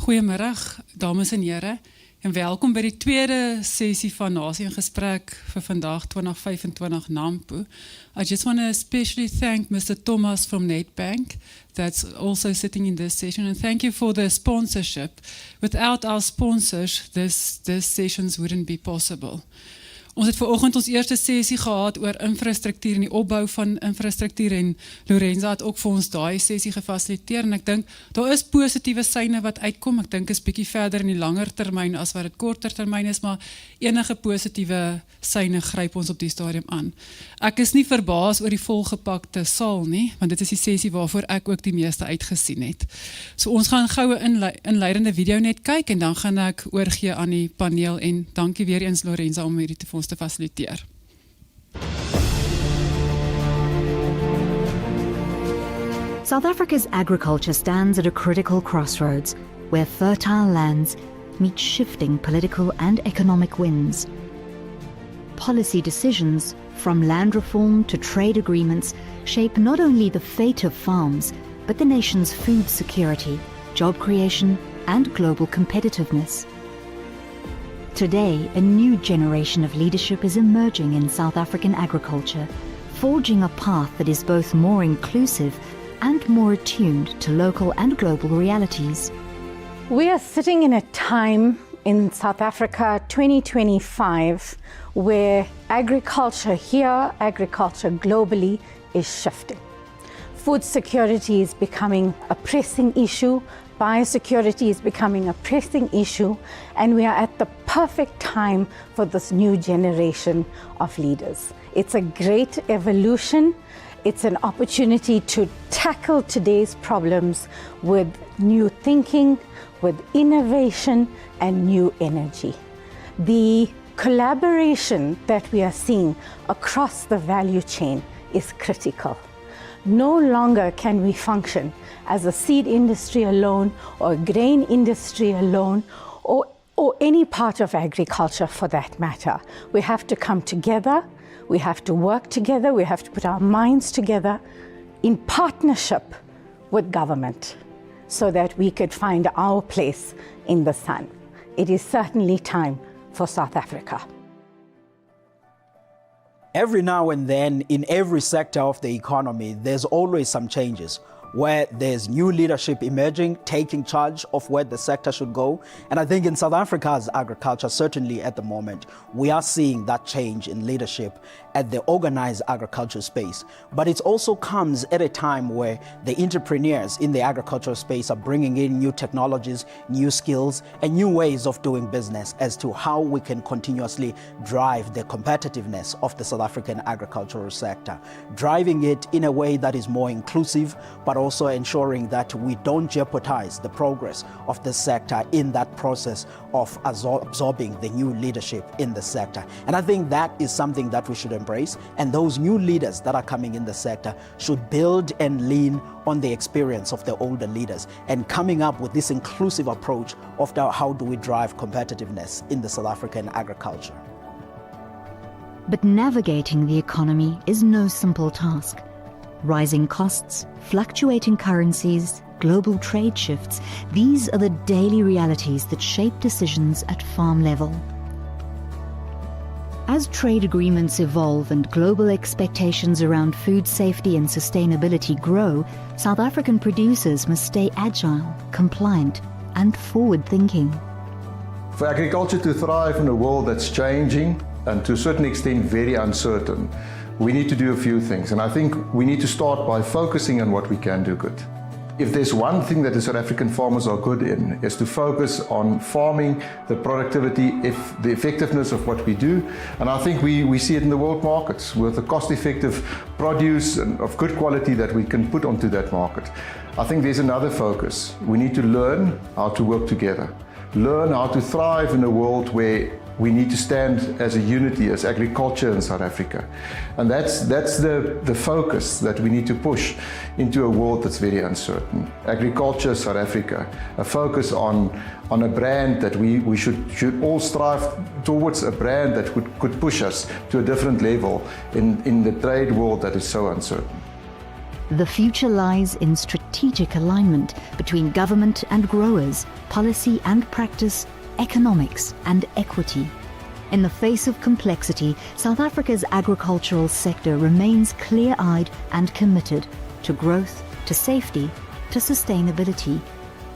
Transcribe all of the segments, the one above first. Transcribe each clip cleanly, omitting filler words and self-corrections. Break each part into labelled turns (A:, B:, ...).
A: Goeiemiddag, dames en here, en welkom by die tweede sessie van Nasie in Gesprek vir vandag 2025 NAMPO. I just want to especially thank Mr. Thomas from Nedbank that's also sitting in this session, and thank you for the sponsorship. Without our sponsors, this sessions wouldn't be possible. Ons het vanoggend ons eerste sessie gehad oor infrastruktuur en die opbou van infrastruktuur en Lorenza het ook vir ons daai sessie gefasiliteer en ek dink daar is positiewe syne wat uitkom. Ek dink is bietjie verder in die langer termyn as wat dit korter termyn is, maar enige positiewe syne gryp ons op die stadium aan. Ek is nie verbaas oor die volgepakte saal nie, want dit is die sessie waarvoor ek ook die meeste uitgesien het. So ons gaan goue inleidende video net kyk en dan gaan ek oorgee aan die paneel en dankie weer eens Lorenza om hierdie vir ons te fasiliteer.
B: South Africa's agriculture stands at a critical crossroads where fertile lands meet shifting political and economic winds. Policy decisions, from land reform to trade agreements, shape not only the fate of farms, but the nation's food security, job creation, and global competitiveness. Today, a new generation of leadership is emerging in South African agriculture, forging a path that is both more inclusive and more attuned to local and global realities.
C: We are sitting in a time in South Africa 2025 where agriculture here, agriculture globally is shifting. Food security is becoming a pressing issue. Biosecurity is becoming a pressing issue, and we are at the perfect time for this new generation of leaders. It's a great evolution. It's an opportunity to tackle today's problems with new thinking, with innovation, and new energy. The collaboration that we are seeing across the value chain is critical. No longer can we function as a seed industry alone or a grain industry alone or any part of agriculture for that matter. We have to come together, we have to work together, we have to put our minds together in partnership with government so that we could find our place in the sun. It is certainly time for South Africa.
D: Every now and then, in every sector of the economy, there's always some changes where there's new leadership emerging, taking charge of where the sector should go. And I think in South Africa's agriculture, certainly at the moment, we are seeing that change in leadership at the organized agriculture space. But it also comes at a time where the entrepreneurs in the agricultural space are bringing in new technologies, new skills, and new ways of doing business as to how we can continuously drive the competitiveness of the South African agricultural sector, driving it in a way that is more inclusive, but also ensuring that we don't jeopardize the progress of the sector in that process of absorbing the new leadership in the sector. And I think that is something that we should embrace, and those new leaders that are coming in the sector should build and lean on the experience of the older leaders and coming up with this inclusive approach of how do we drive competitiveness in the South African agriculture.
B: But navigating the economy is no simple task. Rising costs, fluctuating currencies, global trade shifts, these are the daily realities that shape decisions at farm level. As trade agreements evolve and global expectations around food safety and sustainability grow, South African producers must stay agile, compliant, and forward-thinking.
E: For agriculture to thrive in a world that's changing and to a certain extent very uncertain, we need to do a few things, and I think we need to start by focusing on what we can do good. If there's one thing that the South African farmers are good in, is to focus on farming, the productivity, the effectiveness of what we do. And I think we see it in the world markets with the cost-effective produce and of good quality that we can put onto that market. I think there's another focus. We need to learn how to work together, learn how to thrive in a world where we need to stand as a unity, as agriculture in South Africa. And that's the focus that we need to push into a world that's very uncertain. Agriculture South Africa, a focus on a brand that we should all strive towards, a brand that could push us to a different level in the trade world that is so uncertain.
B: The future lies in strategic alignment between government and growers, policy and practice, economics and equity. In the face of complexity, South Africa's agricultural sector remains clear-eyed and committed to growth, to safety, to sustainability.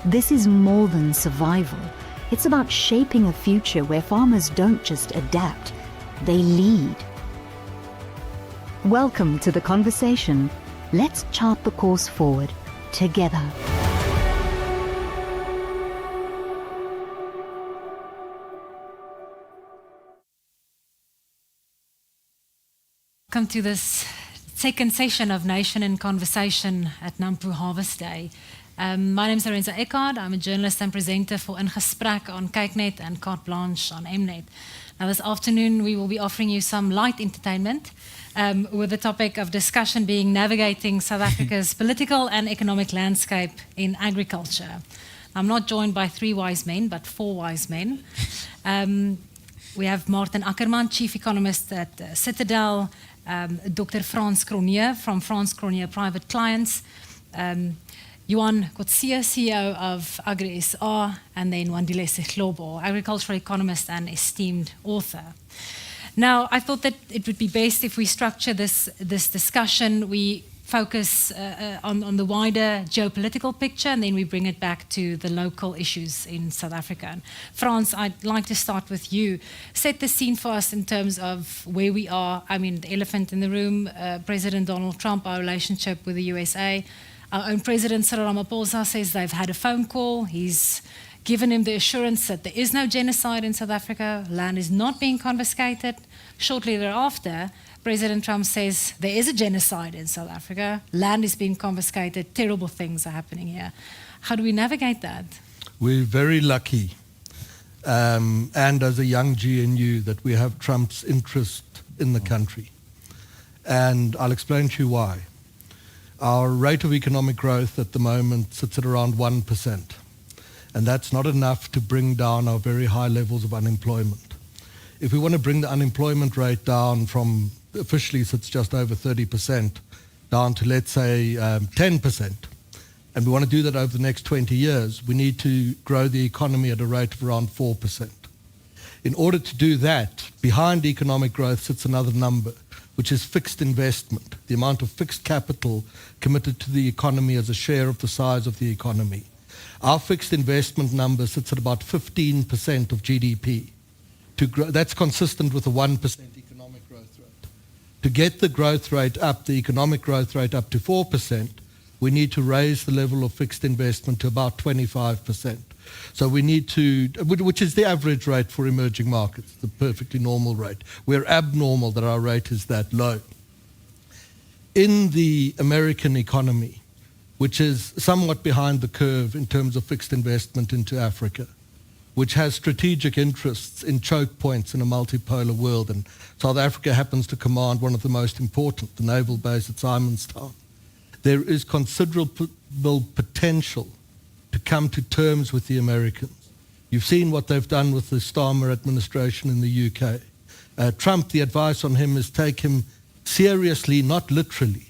B: This is more than survival. It's about shaping a future where farmers don't just adapt, they lead. Welcome to the conversation. Let's chart the course forward together.
F: Welcome to this second session of Nation in Conversation at Nampo Harvest Day. My name is Lorenza Eckhard. I'm a journalist and presenter for In Gesprek on KykNet and Carte Blanche on Mnet. Now this afternoon we will be offering you some light entertainment with the topic of discussion being navigating South Africa's political and economic landscape in agriculture. I'm not joined by 3 wise men, but 4 wise men. We have Martin Ackerman, Chief Economist at Citadel, Dr. Frans Cronje from Frans Cronje Private Clients, Johan Kotsia, CEO of Agri-SA, and then Wandile Sehlobo, agricultural economist and esteemed author. Now, I thought that it would be best if we structure this discussion. We focus on the wider geopolitical picture, and then we bring it back to the local issues in South Africa. And Frans, I'd like to start with you. Set the scene for us in terms of where we are. I mean, the elephant in the room, President Donald Trump, our relationship with the USA. Our own President Cyril Ramaphosa says they've had a phone call. He's given him the assurance that there is no genocide in South Africa. Land is not being confiscated. Shortly thereafter, President Trump says there is a genocide in South Africa. Land is being confiscated. Terrible things are happening here. How do we navigate that?
G: We're very lucky, and as a young GNU, that we have Trump's interest in the country. And I'll explain to you why. Our rate of economic growth at the moment sits at around 1%. And that's not enough to bring down our very high levels of unemployment. If we want to bring the unemployment rate down from officially sits just over 30% down to, let's say, 10%, and we want to do that over the next 20 years, we need to grow the economy at a rate of around 4%. In order to do that, behind economic growth sits another number, which is fixed investment, the amount of fixed capital committed to the economy as a share of the size of the economy. Our fixed investment number sits at about 15% of GDP. To grow, that's consistent with a 1% economic growth rate. To get the growth rate up, the economic growth rate up to 4%, we need to raise the level of fixed investment to about 25%. So we need to, which is the average rate for emerging markets, the perfectly normal rate. We're abnormal that our rate is that low. In the American economy, which is somewhat behind the curve in terms of fixed investment into Africa, which has strategic interests in choke points in a multipolar world, and South Africa happens to command one of the most important, the naval base at Simonstown. There is considerable potential to come to terms with the Americans. You've seen what they've done with the Starmer administration in the UK. Trump, the advice on him is take him seriously, not literally.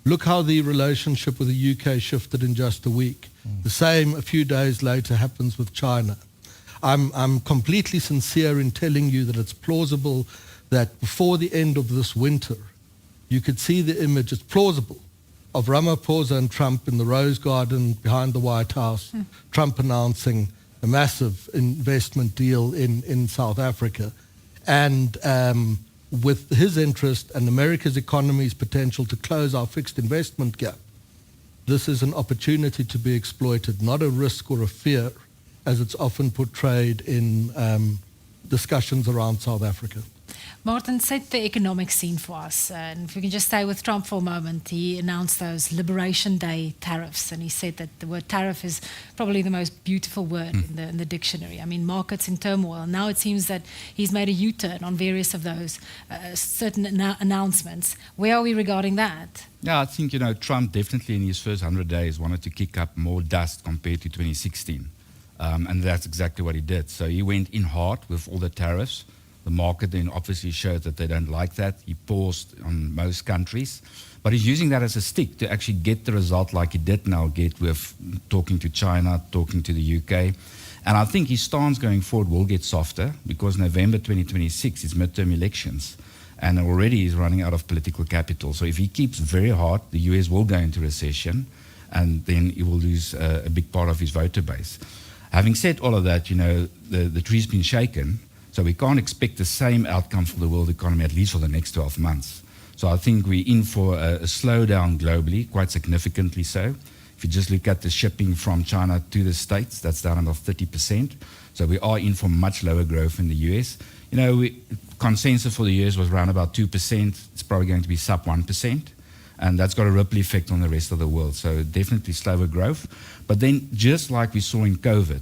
G: Look how the relationship with the UK shifted in just a week. The same a few days later happens with China. I'm completely sincere in telling you that it's plausible that before the end of this winter, you could see the image, it's plausible, of Ramaphosa and Trump in the Rose Garden behind the White House, Trump announcing a massive investment deal in South Africa. And with his interest and America's economy's potential to close our fixed investment gap, this is an opportunity to be exploited, not a risk or a fear, as it's often portrayed in discussions around South Africa.
F: Martin, set the economic scene for us. And if we can just stay with Trump for a moment, he announced those Liberation Day tariffs, and he said that the word tariff is probably the most beautiful word in the dictionary. I mean, markets in turmoil. Now it seems that he's made a U-turn on various of those certain announcements. Where are we regarding that?
H: Yeah, I think, Trump definitely in his first 100 days wanted to kick up more dust compared to 2016. And that's exactly what he did. So he went in hard with all the tariffs. The market then obviously showed that they don't like that. He paused on most countries. But he's using that as a stick to actually get the result like he did now get with talking to China, talking to the UK. And I think his stance going forward will get softer because November 2026 is midterm elections. And already he's running out of political capital. So if he keeps very hard, the US will go into recession, and then he will lose a big part of his voter base. Having said all of that, you know, the tree's been shaken, so we can't expect the same outcome for the world economy, at least for the next 12 months. So I think we're in for a slowdown globally, quite significantly so. If you just look at the shipping from China to the States, that's down about 30%. So we are in for much lower growth in the US. You know, consensus for the US was around about 2%. It's probably going to be sub 1%. And that's got a ripple effect on the rest of the world. So definitely slower growth. But then just like we saw in COVID,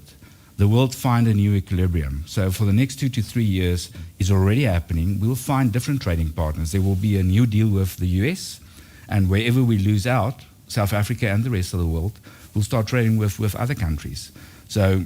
H: the world find a new equilibrium. So for the next 2 to 3 years is already happening. We'll find different trading partners. There will be a new deal with the US. And wherever we lose out, South Africa and the rest of the world, we'll start trading with other countries. So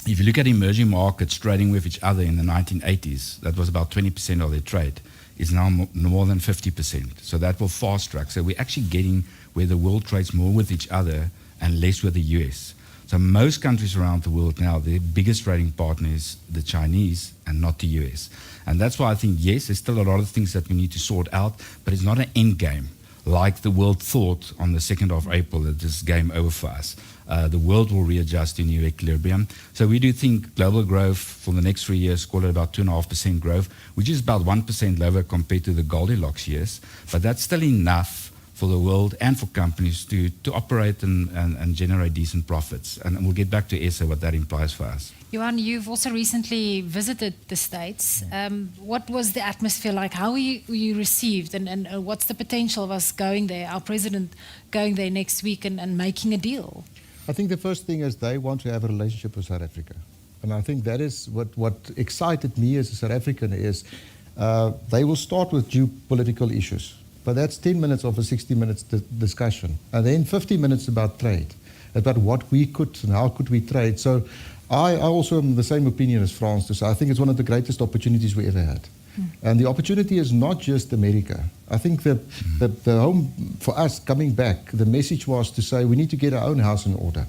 H: if you look at emerging markets trading with each other in the 1980s, that was about 20% of their trade. Is now more than 50%. So that will fast track. So we're actually getting where the world trades more with each other and less with the US. So most countries around the world now, their biggest trading partner is the Chinese and not the US. And that's why I think, yes, there's still a lot of things that we need to sort out, but it's not an end game like the world thought on the 2nd of April that this is game over for us. The world will readjust to new equilibrium. So we do think global growth for the next 3 years, call it about 2.5% growth, which is about 1% lower compared to the Goldilocks years. But that's still enough for the world and for companies to operate and generate decent profits. And we'll get back to ESA, what that implies for us.
F: Johan, you've also recently visited the States. What was the atmosphere like? How were you received? And what's the potential of us going there, our president going there next week and making a deal?
E: I think the first thing is they want to have a relationship with South Africa. And I think that is what excited me as a South African is they will start with geopolitical issues. But that's 10 minutes of a 60 minutes discussion. And then 50 minutes about trade, about what we could and how could we trade. So I also am the same opinion as Frans. So I think it's one of the greatest opportunities we ever had. And the opportunity is not just America. I think the home, for us coming back, the message was to say we need to get our own house in order.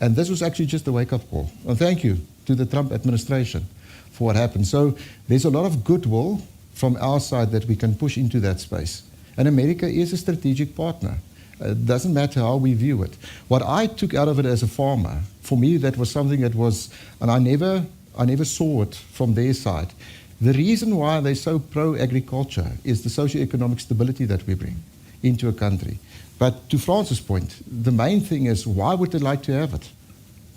E: And this was actually just a wake-up call. And thank you to the Trump administration for what happened. So there's a lot of goodwill from our side that we can push into that space. And America is a strategic partner. It doesn't matter how we view it. What I took out of it as a farmer, for me that was something that was, and I never saw it from their side. The reason why they're so pro-agriculture is the socio-economic stability that we bring into a country. But to Francis' point, the main thing is why would they like to have it?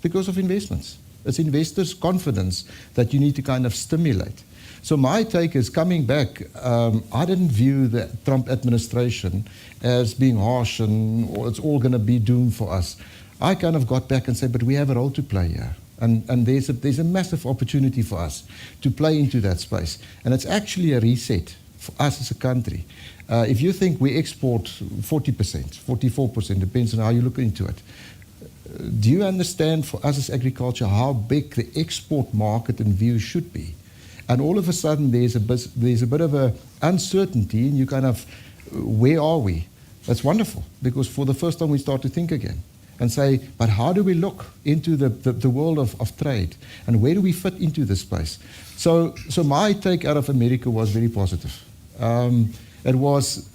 E: Because of investments. It's investors' confidence that you need to kind of stimulate. So my take is coming back, I didn't view the Trump administration as being harsh and it's all going to be doomed for us. I kind of got back and said, but we have a role to play here. And there's a massive opportunity for us to play into that space. And it's actually a reset for us as a country. If you think we export 40%, 44%, depends on how you look into it. Do you understand for us as agriculture how big the export market in view should be? And all of a sudden there's a bit of a uncertainty and you kind of, where are we? That's wonderful because for the first time we start to think again. And say, but how do we look into the world of trade? And where do we fit into this space? So my take out of America was very positive. It was,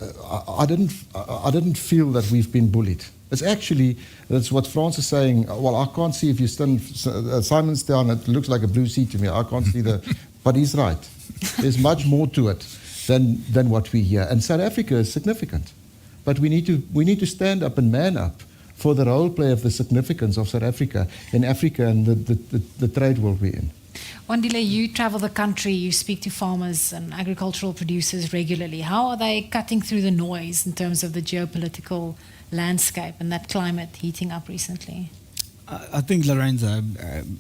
E: I didn't feel that we've been bullied. It's actually, that's what Frans is saying, well, I can't see if you stand, Simon's down, it looks like a blue sea to me, I can't see but he's right. There's much more to it than what we hear. And South Africa is significant. But we need to stand up and man up for the role play of the significance of South Africa in Africa and the trade world we're in.
F: Wandile, you travel the country, you speak to farmers and agricultural producers regularly. How are they cutting through the noise in terms of the geopolitical landscape and that climate heating up recently?
I: I think, Lorenza,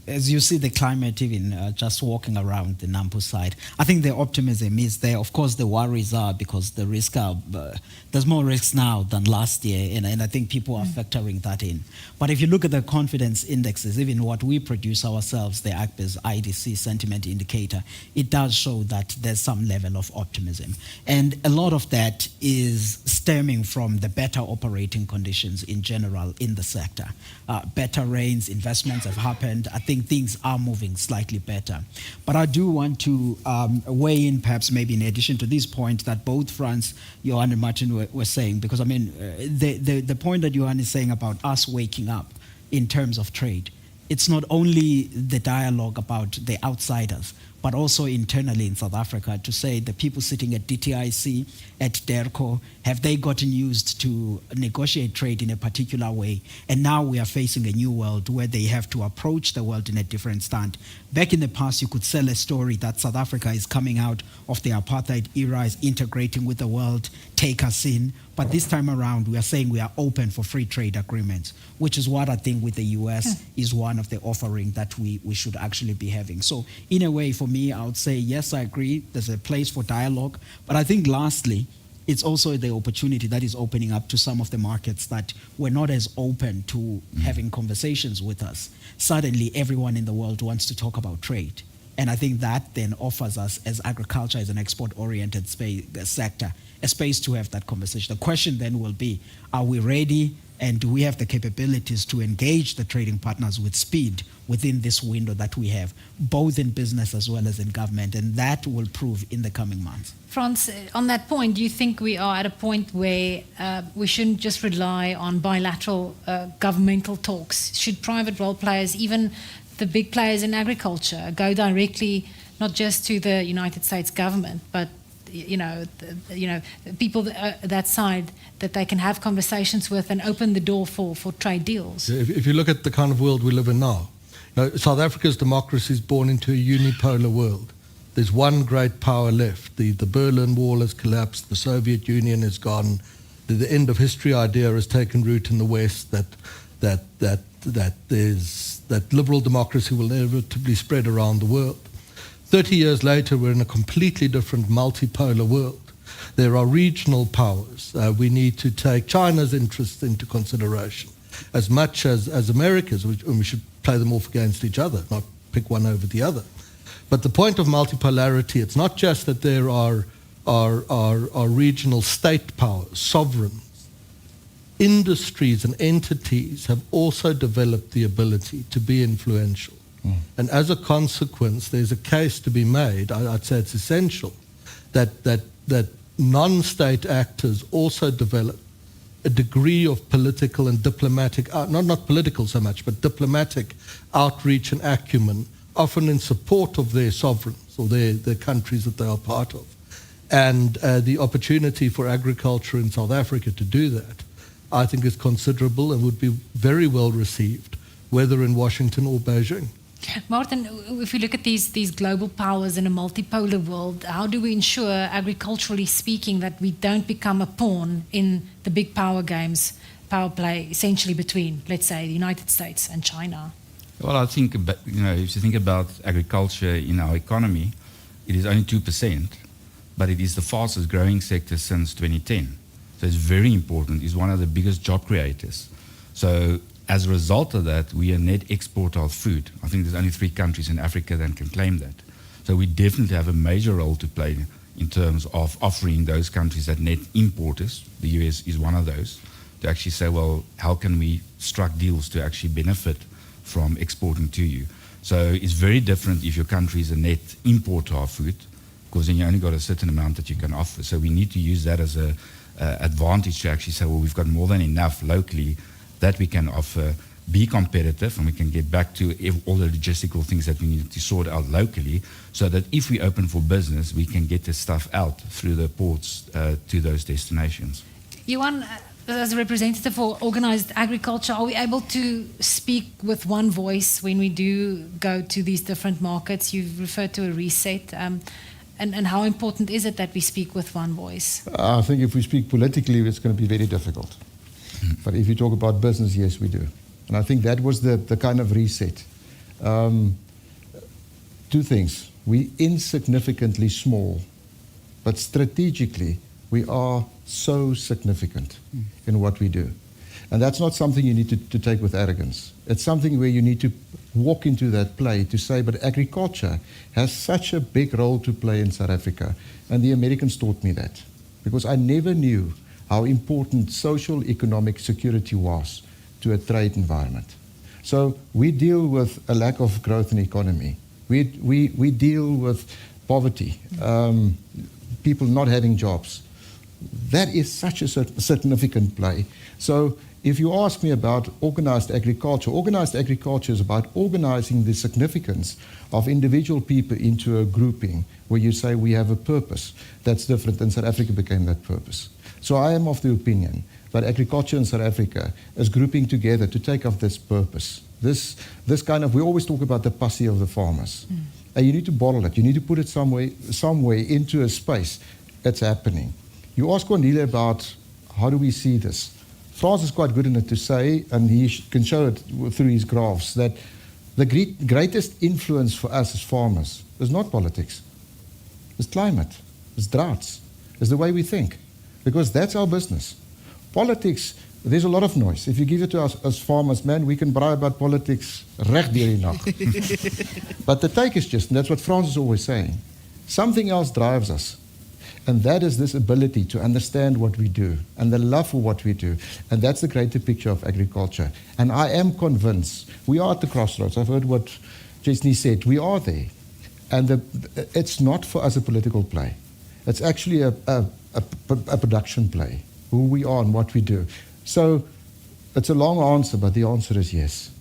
I: as you see the climate, even just walking around the Nampo side, I think the optimism is there. Of course, the worries are because the risk are, there's more risks now than last year, and I think people are factoring that in. But if you look at the confidence indexes, even what we produce ourselves, the ACBIS IDC sentiment indicator, it does show that there's some level of optimism. And a lot of that is stemming from the better operating conditions in general in the sector. Better rains, investments have happened. I think things are moving slightly better. But I do want to weigh in, perhaps maybe in addition to this point that both Frans, Johan and Martin were saying, because I mean, the point that Johan is saying about us waking up in terms of trade, it's not only the dialogue about the outsiders, but also internally in South Africa to say the people sitting at DTIC, at DERCO, have they gotten used to negotiate trade in a particular way? And now we are facing a new world where they have to approach the world in a different stand. Back in the past, you could sell a story that South Africa is coming out of the apartheid era, is integrating with the world, take us in. But this time around, we are saying we are open for free trade agreements, which is what I think with the US is one of the offering that we should actually be having. So in a way, for me, I would say, yes, I agree, there's a place for dialogue. But I think lastly, it's also the opportunity that is opening up to some of the markets that were not as open to having conversations with us. Suddenly, everyone in the world wants to talk about trade. And I think that then offers us, as agriculture, as an export-oriented sector, a space to have that conversation. The question then will be, are we ready and do we have the capabilities to engage the trading partners with speed within this window that we have, both in business as well as in government? And that will prove in the coming months.
F: Frans, on that point, do you think we are at a point where we shouldn't just rely on bilateral governmental talks? Should private role players, even the big players in agriculture, go directly not just to the United States government, but people that side that they can have conversations with and open the door for trade deals?
G: If you look at the kind of world we live in now, South Africa's democracy is born into a unipolar world. There's one great power left. The Berlin Wall has collapsed. The Soviet Union is gone. The end of history idea has taken root in the West. That liberal democracy will inevitably spread around the world. 30 years later, we're in a completely different multipolar world. There are regional powers. We need to take China's interests into consideration as much as America's, and we should play them off against each other, not pick one over the other. But the point of multipolarity, it's not just that there are regional state powers, sovereigns. Industries and entities have also developed the ability to be influential. And as a consequence, there's a case to be made, I'd say it's essential, that non-state actors also develop a degree of political and diplomatic, not political so much, but diplomatic outreach and acumen, often in support of their sovereigns or their countries that they are part of. And the opportunity for agriculture in South Africa to do that, I think, is considerable and would be very well received, whether in Washington or Beijing.
F: Martin, if we look at these global powers in a multipolar world, how do we ensure, agriculturally speaking, that we don't become a pawn in the big power games, power play, essentially between, let's say, the United States and China?
H: Well, I think, if you think about agriculture in our economy, it is only 2%, but it is the fastest growing sector since 2010. So it's very important. It's one of the biggest job creators. So as a result of that, we are net exporter of food. I think there's only 3 countries in Africa that can claim that. So we definitely have a major role to play in terms of offering those countries that net importers, the US is one of those, to actually say, well, how can we strike deals to actually benefit from exporting to you? So it's very different if your country is a net importer of food, because then you only got a certain amount that you can offer. So we need to use that as a advantage to actually say, well, we've got more than enough locally that we can offer, be competitive, and we can get back to all the logistical things that we need to sort out locally, so that if we open for business, we can get the stuff out through the ports to those destinations.
F: Johan, as a representative for organized agriculture, are we able to speak with one voice when we do go to these different markets? You've referred to a reset. And how important is it that we speak with one voice?
E: I think if we speak politically, it's going to be very difficult. But if you talk about business, yes, we do. And I think that was the kind of reset. Two things. We're insignificantly small, but strategically we are so significant in what we do. And that's not something you need to take with arrogance. It's something where you need to walk into that play to say, but agriculture has such a big role to play in South Africa. And the Americans taught me that, because I never knew how important social economic security was to a trade environment. So we deal with a lack of growth in the economy. We deal with poverty, people not having jobs. That is such a significant play. So if you ask me about organized agriculture is about organizing the significance of individual people into a grouping where you say we have a purpose that's different, and South Africa became that purpose. So I am of the opinion that agriculture in South Africa is grouping together to take up this purpose. This kind of, we always talk about the passie of the farmers. And you need to bottle it. You need to put it somewhere into a space. It's happening. You ask Cornelia about how do we see this. Frans is quite good in it to say, and he can show it through his graphs, that the greatest influence for us as farmers is not politics. It's climate. It's droughts. It's the way we think. Because that's our business. Politics, there's a lot of noise. If you give it to us as farmers, man, we can braai about politics reg deur die nag. But the take is just, and that's what Frans is always saying, something else drives us. And that is this ability to understand what we do and the love for what we do. And that's the greater picture of agriculture. And I am convinced, we are at the crossroads. I've heard what Jesney said. We are there. And it's not for us a political play. It's actually a production play, who we are and what we do. So it's a long answer, but the answer is yes.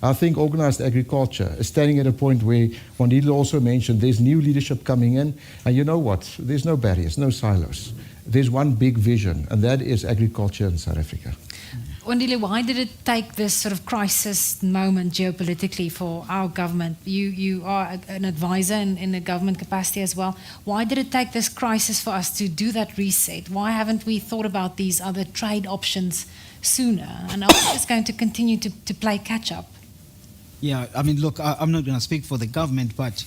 E: I think organized agriculture is standing at a point where Wandile also mentioned there's new leadership coming in, and you know what? There's no barriers, no silos. There's one big vision, and that is agriculture in South Africa.
F: Wandile, why did it take this sort of crisis moment geopolitically for our government? You are an advisor in a government capacity as well. Why did it take this crisis for us to do that reset? Why haven't we thought about these other trade options sooner? And are we just going to continue to play catch up?
I: Yeah, I mean, look, I'm not going to speak for the government, but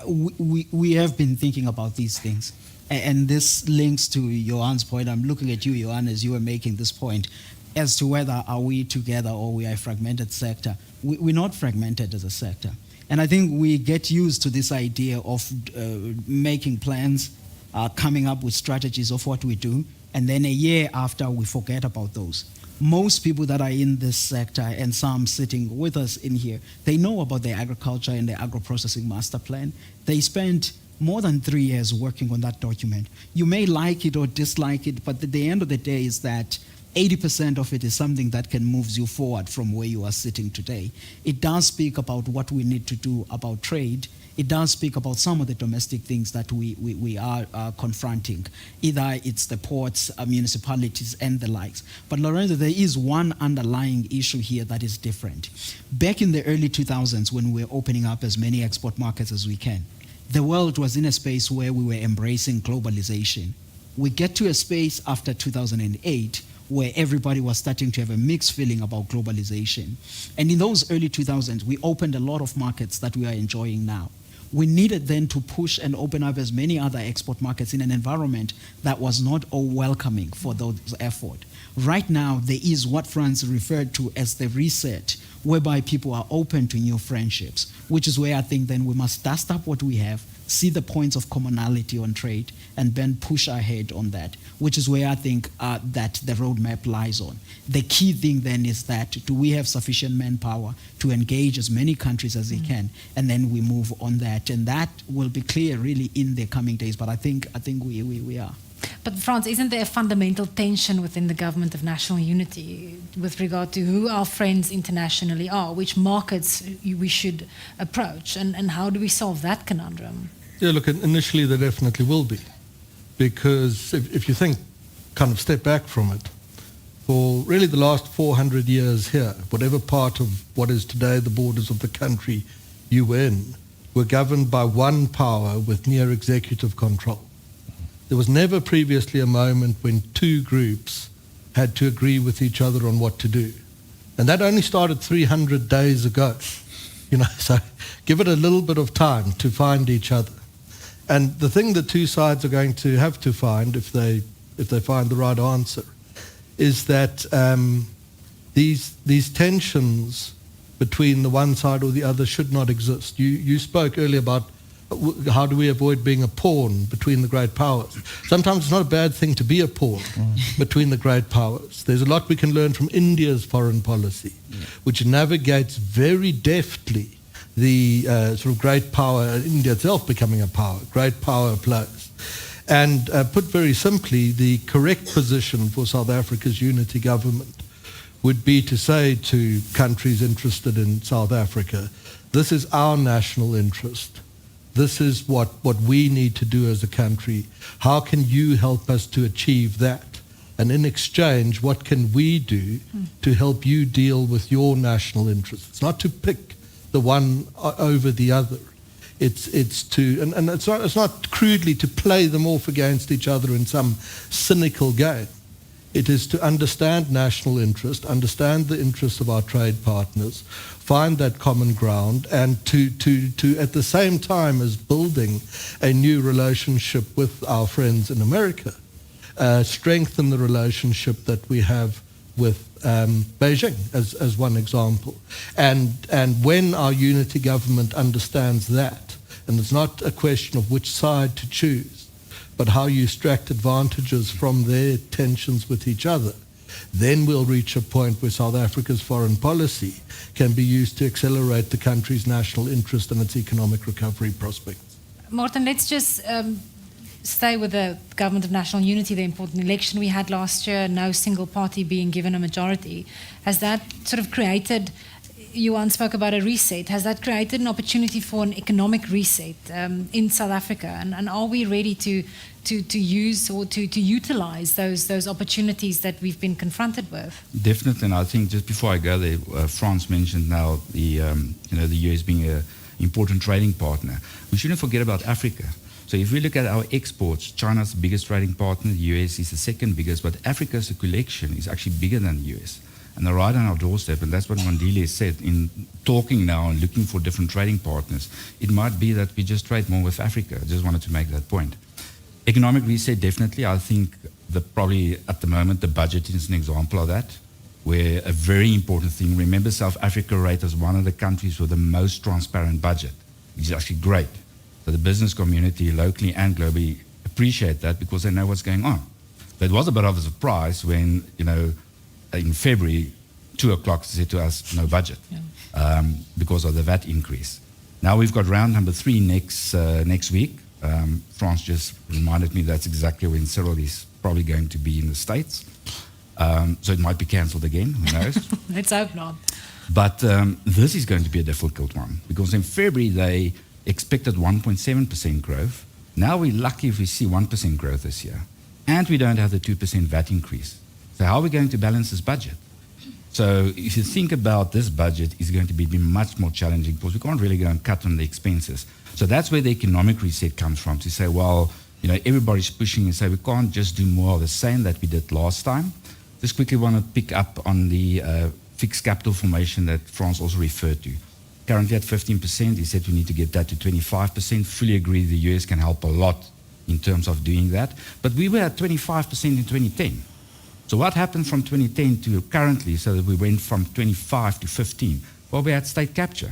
I: we have been thinking about these things. And this links to Johan's point. I'm looking at you, Johan, as you were making this point, as to whether are we together or we are a fragmented sector. We're not fragmented as a sector. And I think we get used to this idea of making plans, coming up with strategies of what we do, and then a year after we forget about those. Most people that are in this sector, and some sitting with us in here, they know about the agriculture and the agro-processing master plan. They spent more than 3 years working on that document. You may like it or dislike it, but at the end of the day is that 80% of it is something that can move you forward from where you are sitting today. It does speak about what we need to do about trade. It does speak about some of the domestic things that we are confronting. Either it's the ports, municipalities, and the likes. But Lorenzo, there is one underlying issue here that is different. Back in the early 2000s, when we were opening up as many export markets as we can, the world was in a space where we were embracing globalization. We get to a space after 2008 where everybody was starting to have a mixed feeling about globalization. And in those early 2000s, we opened a lot of markets that we are enjoying now. We needed then to push and open up as many other export markets in an environment that was not all welcoming for those efforts. Right now, there is what Frans referred to as the reset, whereby people are open to new friendships, which is where I think then we must dust up what we have, see the points of commonality on trade, and then push ahead on that, which is where I think that the roadmap lies on. The key thing then is that do we have sufficient manpower to engage as many countries as they can, and then we move on that. And that will be clear really in the coming days, but I think we are.
F: But Frans, isn't there a fundamental tension within the government of national unity with regard to who our friends internationally are, which markets we should approach, and how do we solve that conundrum?
G: Yeah, look, initially there definitely will be, because if you think, kind of step back from it, for really the last 400 years here, whatever part of what is today the borders of the country you were in, were governed by one power with near executive control. There was never previously a moment when two groups had to agree with each other on what to do. And that only started 300 days ago. So give it a little bit of time to find each other. And the thing the two sides are going to have to find, if they find the right answer, is that these tensions between the one side or the other should not exist. You spoke earlier about how do we avoid being a pawn between the great powers. Sometimes it's not a bad thing to be a pawn between the great powers. There's a lot we can learn from India's foreign policy, which navigates very deftly the sort of great power, India itself becoming a power, great power plays. And put very simply, the correct position for South Africa's unity government would be to say to countries interested in South Africa, this is our national interest. This is what we need to do as a country. How can you help us to achieve that? And in exchange, what can we do to help you deal with your national interests? It's not to pick the one over the other. It's to, and it's not crudely to play them off against each other in some cynical game. It is to understand national interest, understand the interests of our trade partners, find that common ground, and to at the same time as building a new relationship with our friends in America, strengthen the relationship that we have with Beijing as one example. And when our unity government understands that, and it's not a question of which side to choose, but how you extract advantages from their tensions with each other, then we'll reach a point where South Africa's foreign policy can be used to accelerate the country's national interest and its economic recovery prospects.
F: Martin, let's just stay with the Government of National Unity, the important election we had last year, no single party being given a majority. Has that sort of created, Johan spoke about a reset, has that created an opportunity for an economic reset in South Africa? And are we ready to use or to utilize those opportunities that we've been confronted with?
H: Definitely, and I think just before I go there, France mentioned now the US being an important trading partner. We shouldn't forget about Africa. So if we look at our exports, China's the biggest trading partner, the US is the second biggest, but Africa's collection is actually bigger than the US. And they're right on our doorstep, and that's what Mandile said in talking now and looking for different trading partners. It might be that we just trade more with Africa. I just wanted to make that point. Economic reset, definitely. I think probably at the moment the budget is an example of that, where a very important thing, remember South Africa rated as one of the countries with the most transparent budget, which is actually great. So the business community locally and globally appreciate that because they know what's going on. But it was a bit of a surprise when, in February, 2 o'clock, they said to us, no budget, because of the VAT increase. Now we've got round number 3 next week. France just reminded me that's exactly when Cyril is probably going to be in the States. So it might be cancelled again, who knows?
F: Let's hope not.
H: But this is going to be a difficult one, because in February they expected 1.7% growth. Now we're lucky if we see 1% growth this year. And we don't have the 2% VAT increase. So how are we going to balance this budget? So if you think about this budget, it's going to be much more challenging because we can't really go and cut on the expenses. So that's where the economic reset comes from, to say, well, everybody's pushing and say we can't just do more of the same that we did last time. Just quickly want to pick up on the fixed capital formation that France also referred to. Currently at 15%, he said we need to get that to 25%. Fully agree the US can help a lot in terms of doing that. But we were at 25% in 2010. So what happened from 2010 to currently, so that we went from 25 to 15? Well, we had state capture.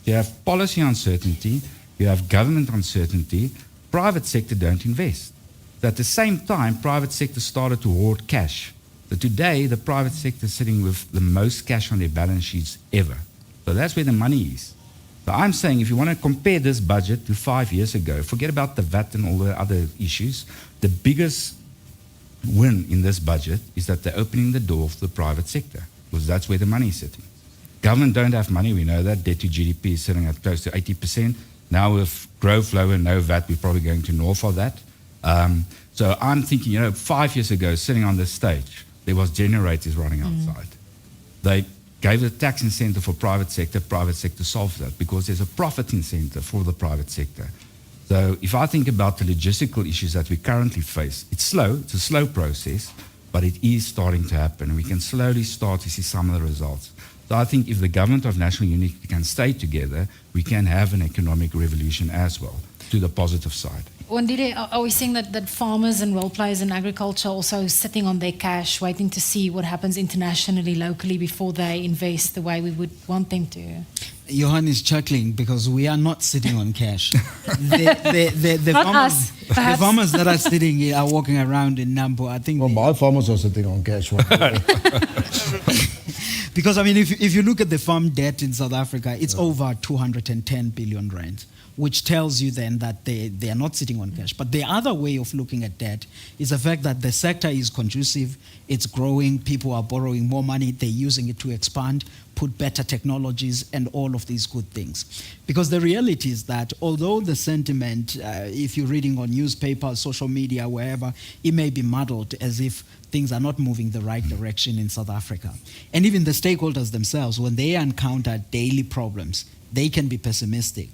H: You have policy uncertainty, you have government uncertainty, private sector don't invest. So at the same time, private sector started to hoard cash. So today, the private sector is sitting with the most cash on their balance sheets ever. So that's where the money is. So I'm saying if you want to compare this budget to 5 years ago, forget about the VAT and all the other issues, the biggest win in this budget is that they're opening the door for the private sector, because that's where the money is sitting. Government don't have money, we know that. Debt to GDP is sitting at close to 80%. Now with growth low and no VAT, we're probably going to north of that. So I'm thinking, 5 years ago, sitting on this stage, there was generators running outside. They gave a tax incentive for private sector solved that because there's a profit incentive for the private sector. So if I think about the logistical issues that we currently face, it's slow, it's a slow process, but it is starting to happen. We can slowly start to see some of the results. So I think if the government of national unity can stay together, we can have an economic revolution as well, to the positive side.
F: Wandile, are we seeing that farmers and role players in agriculture also sitting on their cash, waiting to see what happens internationally, locally, before they invest the way we would want them to?
I: Johan is chuckling because we are not sitting on cash. The
F: Not
I: farmers,
F: us,
I: the
F: perhaps.
I: farmers that are sitting here are walking around in Nampo. I think
J: Well, my farmers are sitting on cash.
I: because I mean, if you look at the farm debt in South Africa, it's over 210 billion rand, which tells you then that they are not sitting on cash. But the other way of looking at debt is the fact that the sector is conducive, it's growing, people are borrowing more money, they're using it to expand, put better technologies, and all of these good things. Because the reality is that although the sentiment, if you're reading on newspapers, social media, wherever, it may be muddled as if things are not moving the right direction in South Africa. And even the stakeholders themselves, when they encounter daily problems, they can be pessimistic.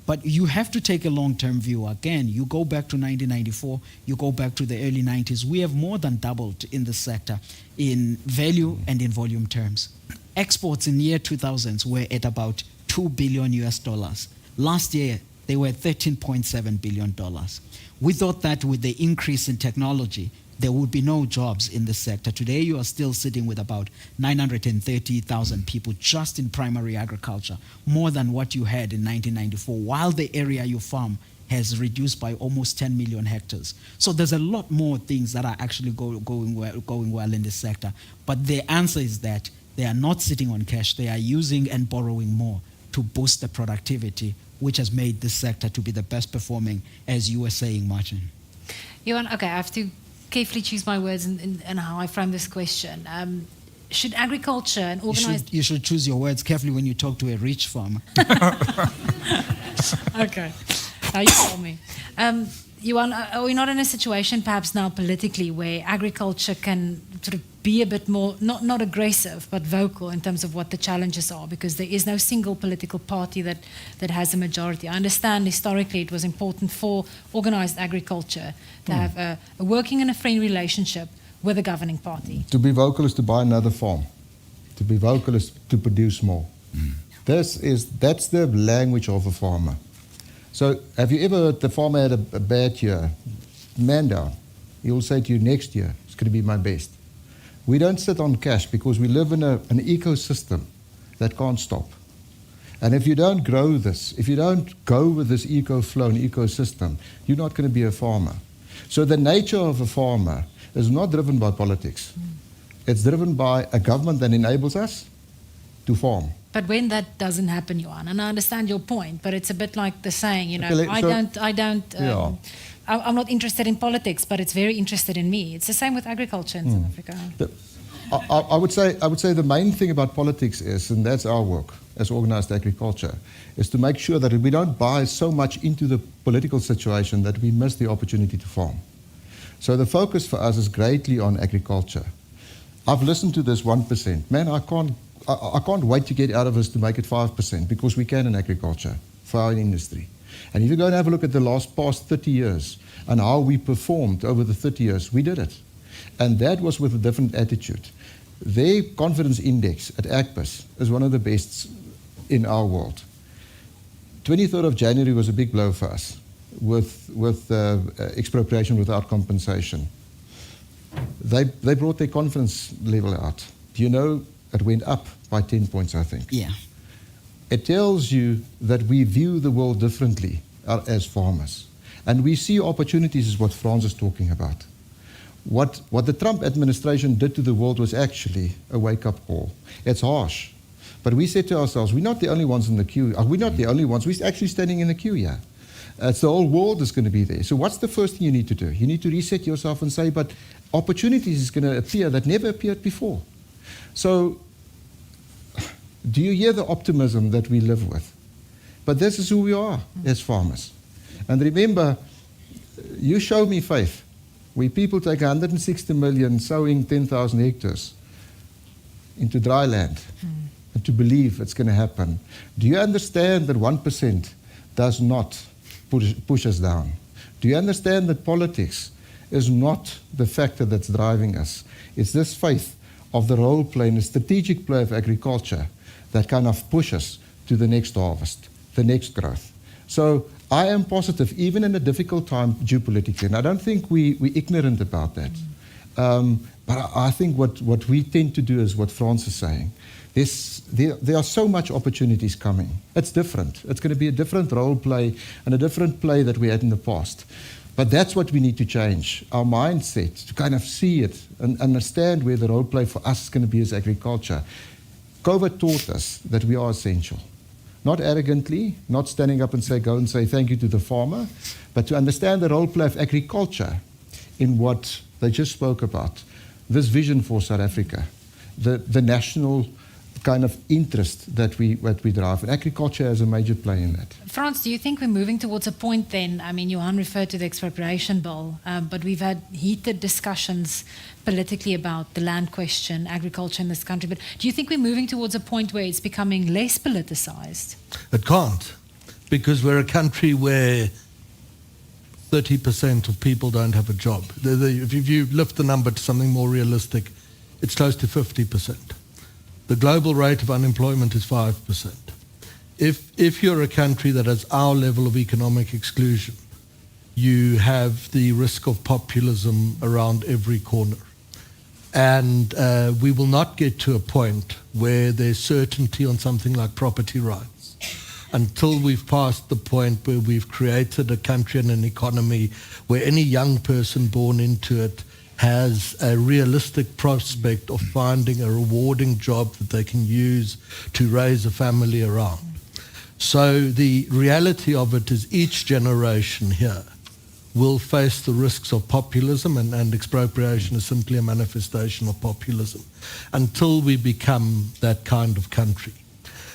I: But you have to take a long-term view. Again, you go back to 1994, you go back to the early 90s, we have more than doubled in the sector in value and in volume terms. Exports in year 2000s were at about $2 billion US. Last year, they were $13.7 billion. We thought that with the increase in technology, there would be no jobs in the sector. Today, you are still sitting with about 930,000 people just in primary agriculture, more than what you had in 1994, while the area you farm has reduced by almost 10 million hectares. So there's a lot more things that are actually going well in this sector. But the answer is that they are not sitting on cash. They are using and borrowing more to boost the productivity, which has made this sector to be the best performing, as you were saying, Martin.
F: Johan, okay, I have to carefully choose my words and how I frame this question. Should agriculture and organized...
I: You should choose your words carefully when you talk to a rich farmer.
F: Okay, now you tell me. Johan, are we not in a situation perhaps now politically where agriculture can sort of be a bit more, not aggressive, but vocal in terms of what the challenges are, because there is no single political party that has a majority. I understand historically it was important for organized agriculture to have a working and a friendly relationship with the governing party.
E: To be vocal is to buy another farm. To be vocal is to produce more. That's the language of a farmer. So have you ever heard the farmer had a bad year? Man down. He will say to you, next year it's going to be my best. We don't sit on cash because we live in an ecosystem that can't stop. And if you don't grow this, if you don't go with this eco-flow and ecosystem, you're not going to be a farmer. So the nature of a farmer is not driven by politics. It's driven by a government that enables us to farm.
F: But when that doesn't happen, Johan, and I understand your point, but it's a bit like the saying, you know,
E: Okay,
F: I'm not interested in politics, but it's very interested in me. It's the same with agriculture in South Africa.
E: I would say the main thing about politics is, and that's our work as organized agriculture, is to make sure that we don't buy so much into the political situation that we miss the opportunity to farm. So the focus for us is greatly on agriculture. I've listened to this 1%. Man, I can't wait to get out of this to make it 5%, because we can in agriculture for our industry. And if you go and have a look at the past 30 years and how we performed over the 30 years, we did it. And that was with a different attitude. Their confidence index at ACPIS is one of the best in our world. 23rd of January was a big blow for us with expropriation without compensation. They brought their confidence level out. Do you know it went up by 10 points, I think?
I: Yeah.
E: It tells you that we view the world differently as farmers. And we see opportunities, is what Frans is talking about. What the Trump administration did to the world was actually a wake-up call. It's harsh. But we said to ourselves, we're not the only ones in the queue. We're not the only ones. We're actually standing in the queue here. It's the whole world is going to be there. So what's the first thing you need to do? You need to reset yourself and say, but opportunities is going to appear that never appeared before. So do you hear the optimism that we live with? But this is who we are as farmers. And remember, you show me faith. We people take 160 million sowing 10,000 hectares into dry land and to believe it's going to happen. Do you understand that 1% does not push us down? Do you understand that politics is not the factor that's driving us. It's this faith of the role play and the strategic play of agriculture that kind of pushes to the next harvest, the next growth. So I am positive, even in a difficult time geopolitically, and I don't think we're ignorant about that. But I think what we tend to do is what Frans is saying. There are so much opportunities coming. It's different. It's going to be a different role play and a different play that we had in the past. But that's what we need to change, our mindset, to kind of see it and understand where the role play for us is going to be as agriculture. COVID taught us that we are essential. Not arrogantly, not standing up and go and say thank you to the farmer, but to understand the role play of agriculture in what they just spoke about. This vision for South Africa, the national kind of interest that we drive. And agriculture has a major play in that.
F: Frans, do you think we're moving towards a point then? I mean, Johan referred to the expropriation bill, but we've had heated discussions politically about the land question, agriculture in this country. But do you think we're moving towards a point where it's becoming less politicized?
G: It can't, because we're a country where 30% of people don't have a job. If you lift the number to something more realistic, it's close to 50%. The global rate of unemployment is 5%. If you're a country that has our level of economic exclusion, you have the risk of populism around every corner. And we will not get to a point where there's certainty on something like property rights until we've passed the point where we've created a country and an economy where any young person born into it has a realistic prospect of finding a rewarding job that they can use to raise a family around. So the reality of it is each generation here will face the risks of populism, and expropriation is simply a manifestation of populism, until we become that kind of country.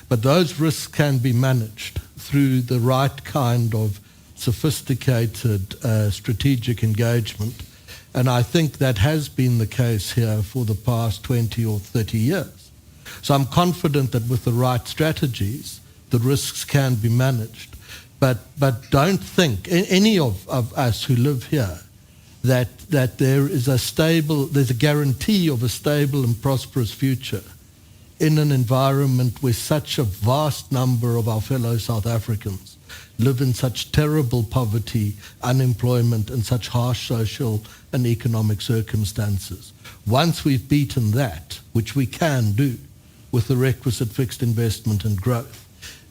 G: But those risks can be managed through the right kind of sophisticated strategic engagement. And I think that has been the case here for the past 20 or 30 years. So I'm confident that with the right strategies, the risks can be managed. But don't think, any of us who live here, that there's a guarantee of a stable and prosperous future in an environment where such a vast number of our fellow South Africans live in such terrible poverty, unemployment, and such harsh social and economic circumstances. Once we've beaten that, which we can do with the requisite fixed investment and growth,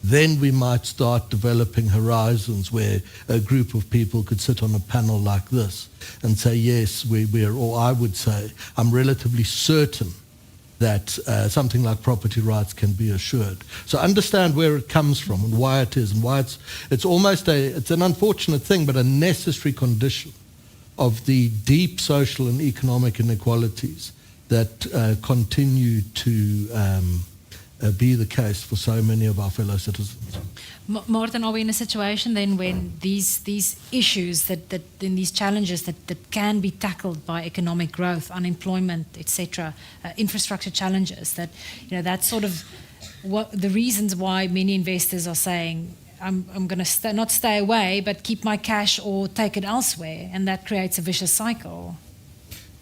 G: then we might start developing horizons where a group of people could sit on a panel like this and say, yes, or I would say, I'm relatively certain that something like property rights can be assured. So understand where it comes from and why it is, and why it's an unfortunate thing, but a necessary condition of the deep social and economic inequalities that continue to be the case for so many of our fellow citizens.
F: Martin, are we in a situation then when these issues, in these challenges that can be tackled by economic growth, unemployment, etc., infrastructure challenges, that's sort of what the reasons why many investors are saying, I'm going to not stay away, but keep my cash or take it elsewhere, and that creates a vicious cycle.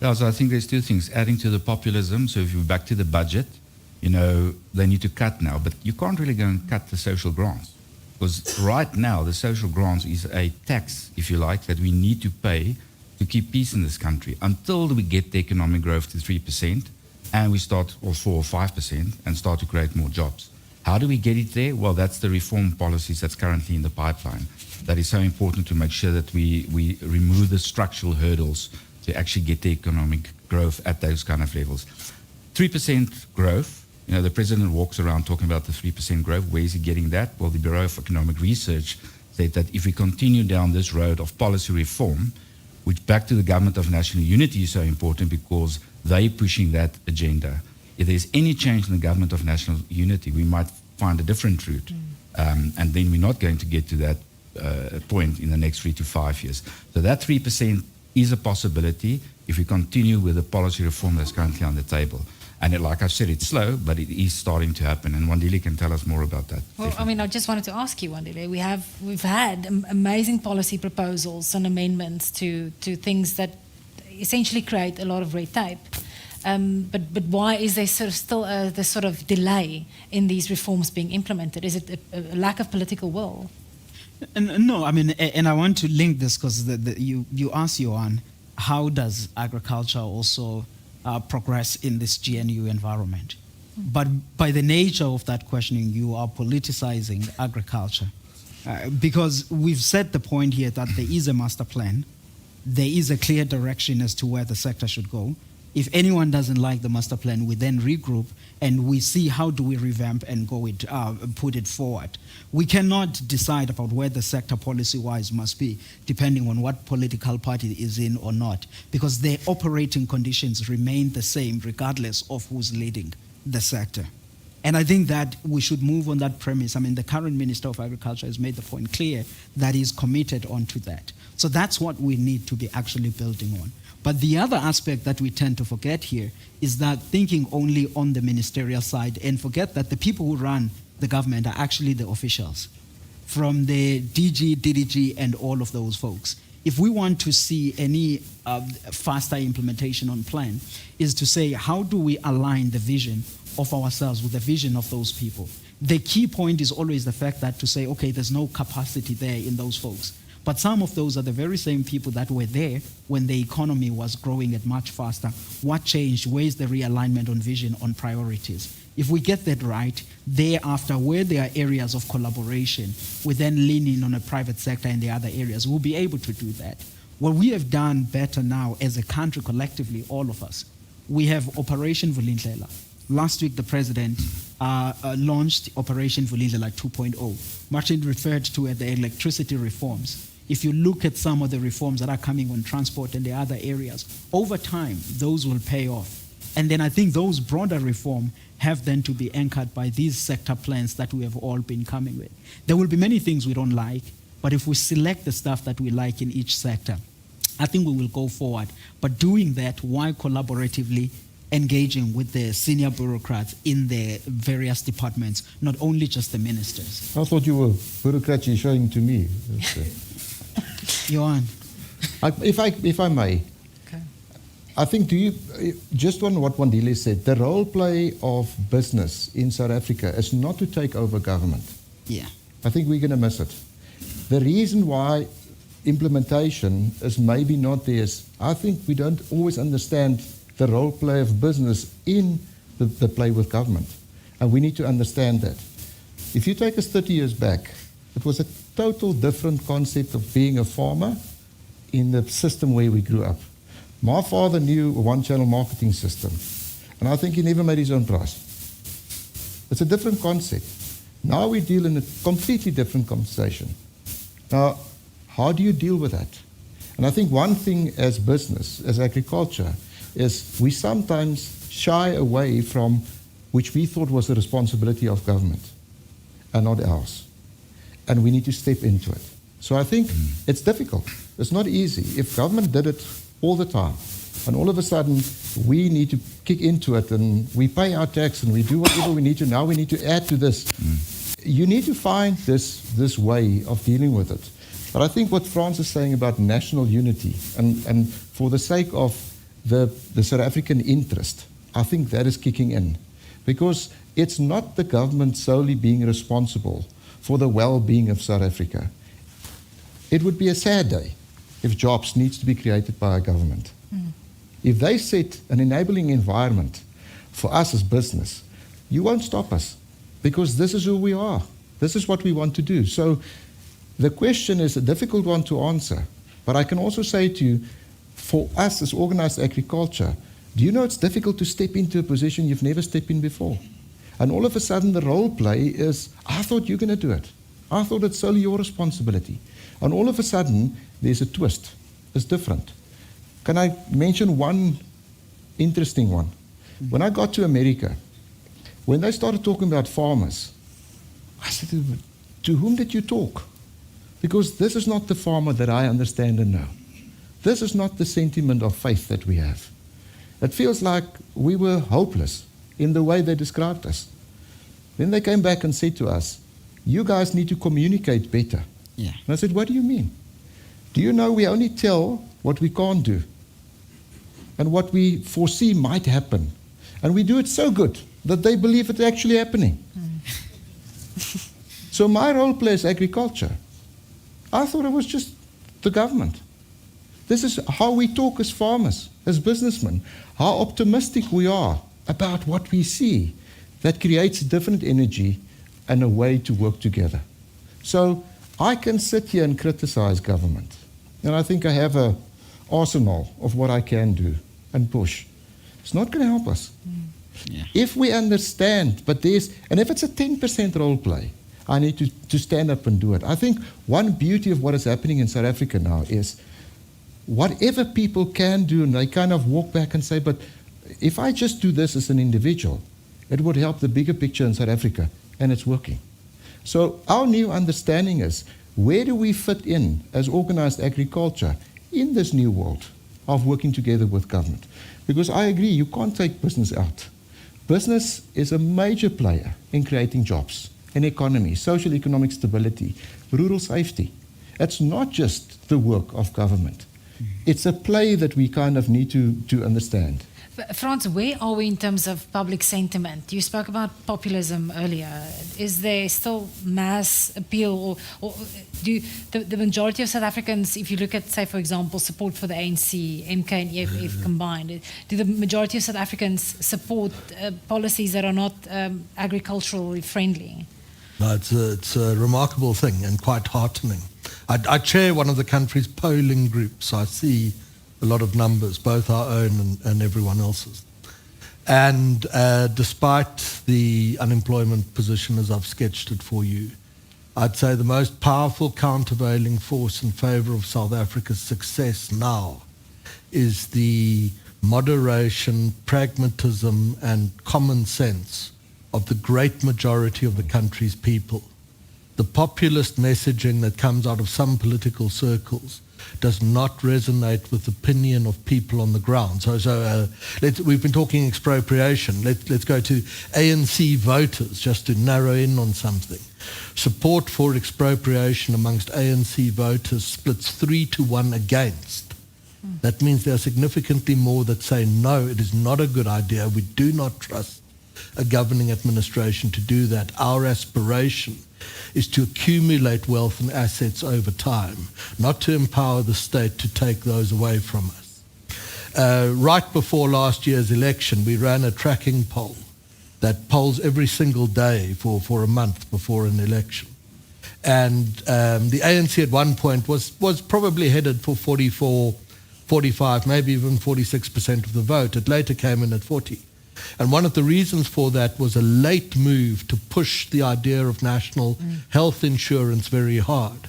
H: Yeah, so I think there's two things. Adding to the populism, so if you're back to the budget, they need to cut now, but you can't really go and cut the social grants. Because right now, the social grants is a tax, if you like, that we need to pay to keep peace in this country until we get the economic growth to 3% and we start, or 4 or 5%, and start to create more jobs. How do we get it there? Well, that's the reform policies that's currently in the pipeline. That is so important to make sure that we remove the structural hurdles to actually get the economic growth at those kind of levels. 3% growth. The president walks around talking about the 3% growth. Where is he getting that? Well, the Bureau of Economic Research said that if we continue down this road of policy reform, which back to the government of national unity is so important because they're pushing that agenda. If there's any change in the government of national unity, we might find a different route. And then we're not going to get to that point in the next 3 to 5 years. So that 3% is a possibility if we continue with the policy reform that's currently on the table. And like I said, it's slow, but it is starting to happen. And Wandile can tell us more about that.
F: Well, definitely. I just wanted to ask you, Wandile, we've had amazing policy proposals and amendments to things that essentially create a lot of red tape. But why is there sort of still this sort of delay in these reforms being implemented? Is it a lack of political will?
I: No, I mean, and I want to link this because you asked Johan, how does agriculture also progress in this GNU environment? But by the nature of that questioning, you are politicizing agriculture. Because we've set the point here that there is a master plan, there is a clear direction as to where the sector should go. If anyone doesn't like the master plan, we then regroup and we see how do we revamp and put it forward. We cannot decide about where the sector policy-wise must be, depending on what political party is in or not, because the operating conditions remain the same regardless of who's leading the sector. And I think that we should move on that premise. I mean, the current Minister of Agriculture has made the point clear that he's committed onto that. So that's what we need to be actually building on. But the other aspect that we tend to forget here is that thinking only on the ministerial side and forget that the people who run the government are actually the officials, from the DG, DDG, and all of those folks. If we want to see any faster implementation on plan, is to say, how do we align the vision of ourselves with the vision of those people? The key point is always the fact that to say, okay, there's no capacity there in those folks. But some of those are the very same people that were there when the economy was growing at much faster. What changed? Where is the realignment on vision, on priorities? If we get that right, thereafter, where there are areas of collaboration, we then lean in on a private sector in the other areas. We'll be able to do that. What we have done better now as a country collectively, all of us, we have Operation Vulindlela. Last week, the president launched Operation Vulindlela 2.0. Martin referred to the electricity reforms. If you look at some of the reforms that are coming on transport and the other areas, over time, those will pay off. And then I think those broader reforms have then to be anchored by these sector plans that we have all been coming with. There will be many things we don't like, but if we select the stuff that we like in each sector, I think we will go forward. But doing that while collaboratively engaging with the senior bureaucrats in the various departments, not only just the ministers.
J: I thought you were bureaucrats you're showing to me.
I: Johan.
J: If I may,
F: Okay.
J: I think just on what Wandile said, the role play of business in South Africa is not to take over government.
I: Yeah.
J: I think we're going to miss it. The reason why implementation is maybe not there is I think we don't always understand the role play of business in the play with government. And we need to understand that. If you take us 30 years back, it was a total different concept of being a farmer in the system where we grew up. My father knew a one-channel marketing system, and I think he never made his own price. It's a different concept. Now we deal in a completely different conversation. Now, how do you deal with that? And I think one thing as business, as agriculture, is we sometimes shy away from which we thought was the responsibility of government and not ours. And we need to step into it. So I think it's difficult. It's not easy. If government did it all the time, and all of a sudden we need to kick into it and we pay our tax and we do whatever we need to, now we need to add to this. You need to find this way of dealing with it. But I think what Frans is saying about national unity and for the sake of the South African interest, I think that is kicking in. Because it's not the government solely being responsible for the well-being of South Africa. It would be a sad day if jobs needs to be created by our government. If they set an enabling environment for us as business, you won't stop us because this is who we are. This is what we want to do. So the question is a difficult one to answer, but I can also say to you, for us as organized agriculture, do you know it's difficult to step into a position you've never stepped in before? And all of a sudden the role play is, I thought you're going to do it. I thought it's solely your responsibility. And all of a sudden there's a twist. It's different. Can I mention one interesting one? When I got to America, when they started talking about farmers, I said, to whom did you talk? Because this is not the farmer that I understand and know. This is not the sentiment of faith that we have. It feels like we were hopeless in the way they described us. Then they came back and said to us, you guys need to communicate better.
I: Yeah.
J: And I said, what do you mean? Do you know we only tell what we can't do? and what we foresee might happen. And we do it so good that they believe it's actually happening. So my role play is agriculture. I thought it was just the government. This is how we talk as farmers, as businessmen, how optimistic we are about what we see that creates different energy and a way to work together. So I can sit here and criticize government, and I think I have an arsenal of what I can do and push. It's not going to help us.
I: Yeah.
J: If we understand, and if it's a 10% role play, I need to stand up and do it. I think one beauty of what is happening in South Africa now is whatever people can do, and they kind of walk back and say, but if I just do this as an individual, it would help the bigger picture in South Africa, and it's working. So our new understanding is, where do we fit in as organized agriculture in this new world of working together with government? Because I agree, you can't take business out. Business is a major player in creating jobs, an economy, social economic stability, rural safety. It's not just the work of government. It's a play that we kind of need to understand.
F: Frans, where are we in terms of public sentiment? You spoke about populism earlier. Is there still mass appeal, or do the majority of South Africans, if you look at, say, for example, support for the ANC, MK and EFF combined, do the majority of South Africans support policies that are not agriculturally friendly?
G: No, it's a remarkable thing and quite heartening. I chair one of the country's polling groups. I see a lot of numbers, both our own and everyone else's. And despite the unemployment position as I've sketched it for you, I'd say the most powerful countervailing force in favour of South Africa's success now is the moderation, pragmatism and common sense of the great majority of the country's people. The populist messaging that comes out of some political circles does not resonate with the opinion of people on the ground. So we've been talking expropriation. Let's go to ANC voters, just to narrow in on something. Support for expropriation amongst ANC voters splits 3-1 against. That means there are significantly more that say, no, it is not a good idea. We do not trust a governing administration to do that. Our aspiration is to accumulate wealth and assets over time, not to empower the state to take those away from us. Right before last year's election, we ran a tracking poll that polls every single day for a month before an election. And the ANC at one point was probably headed for 44, 45, maybe even 46% of the vote. It later came in at 40. And one of the reasons for that was a late move to push the idea of national health insurance very hard.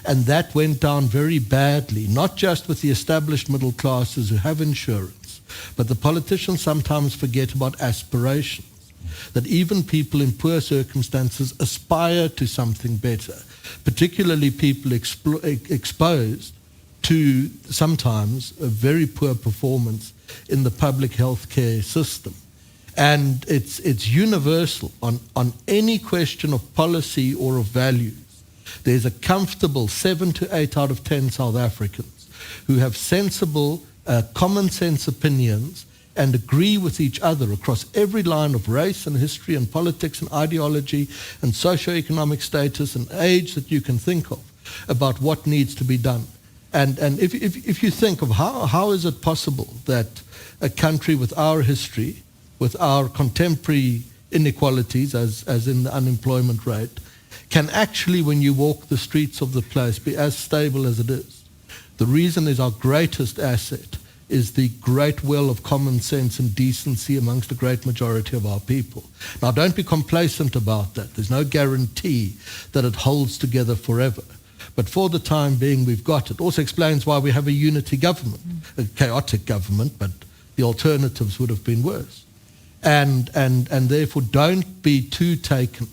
G: And that went down very badly, not just with the established middle classes who have insurance, but the politicians sometimes forget about aspirations, that even people in poor circumstances aspire to something better, particularly people exposed to sometimes a very poor performance in the public health care system. And it's universal on any question of policy or of values. There's a comfortable 7 to 8 out of 10 South Africans who have sensible, common sense opinions and agree with each other across every line of race and history and politics and ideology and socio-economic status and age that you can think of about what needs to be done. And if you think of how is it possible that a country with our history, with our contemporary inequalities, as in the unemployment rate, can actually, when you walk the streets of the place, be as stable as it is. The reason is our greatest asset is the great well of common sense and decency amongst the great majority of our people. Now, don't be complacent about that. There's no guarantee that it holds together forever. But for the time being, we've got it. Also explains why we have a unity government, a chaotic government, but the alternatives would have been worse. And therefore don't be too taken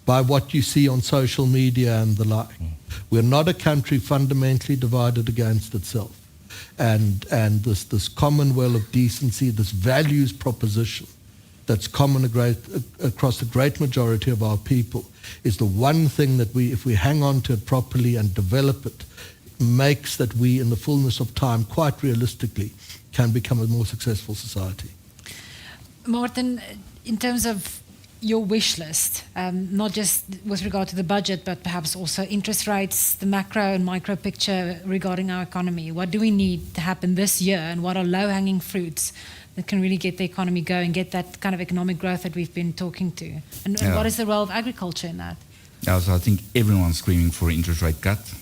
G: by what you see on social media and the like. We're not a country fundamentally divided against itself. And this common well of decency, this values proposition that's common across the great majority of our people is the one thing that if we hang on to it properly and develop it, makes that we, in the fullness of time, quite realistically, can become a more successful society.
F: Martin, in terms of your wish list, not just with regard to the budget, but perhaps also interest rates, the macro and micro picture regarding our economy, what do we need to happen this year, and what are low-hanging fruits that can really get the economy going, get that kind of economic growth that we've been talking to? And what is the role of agriculture in that?
H: Yeah, so I think everyone's screaming for an interest rate cut.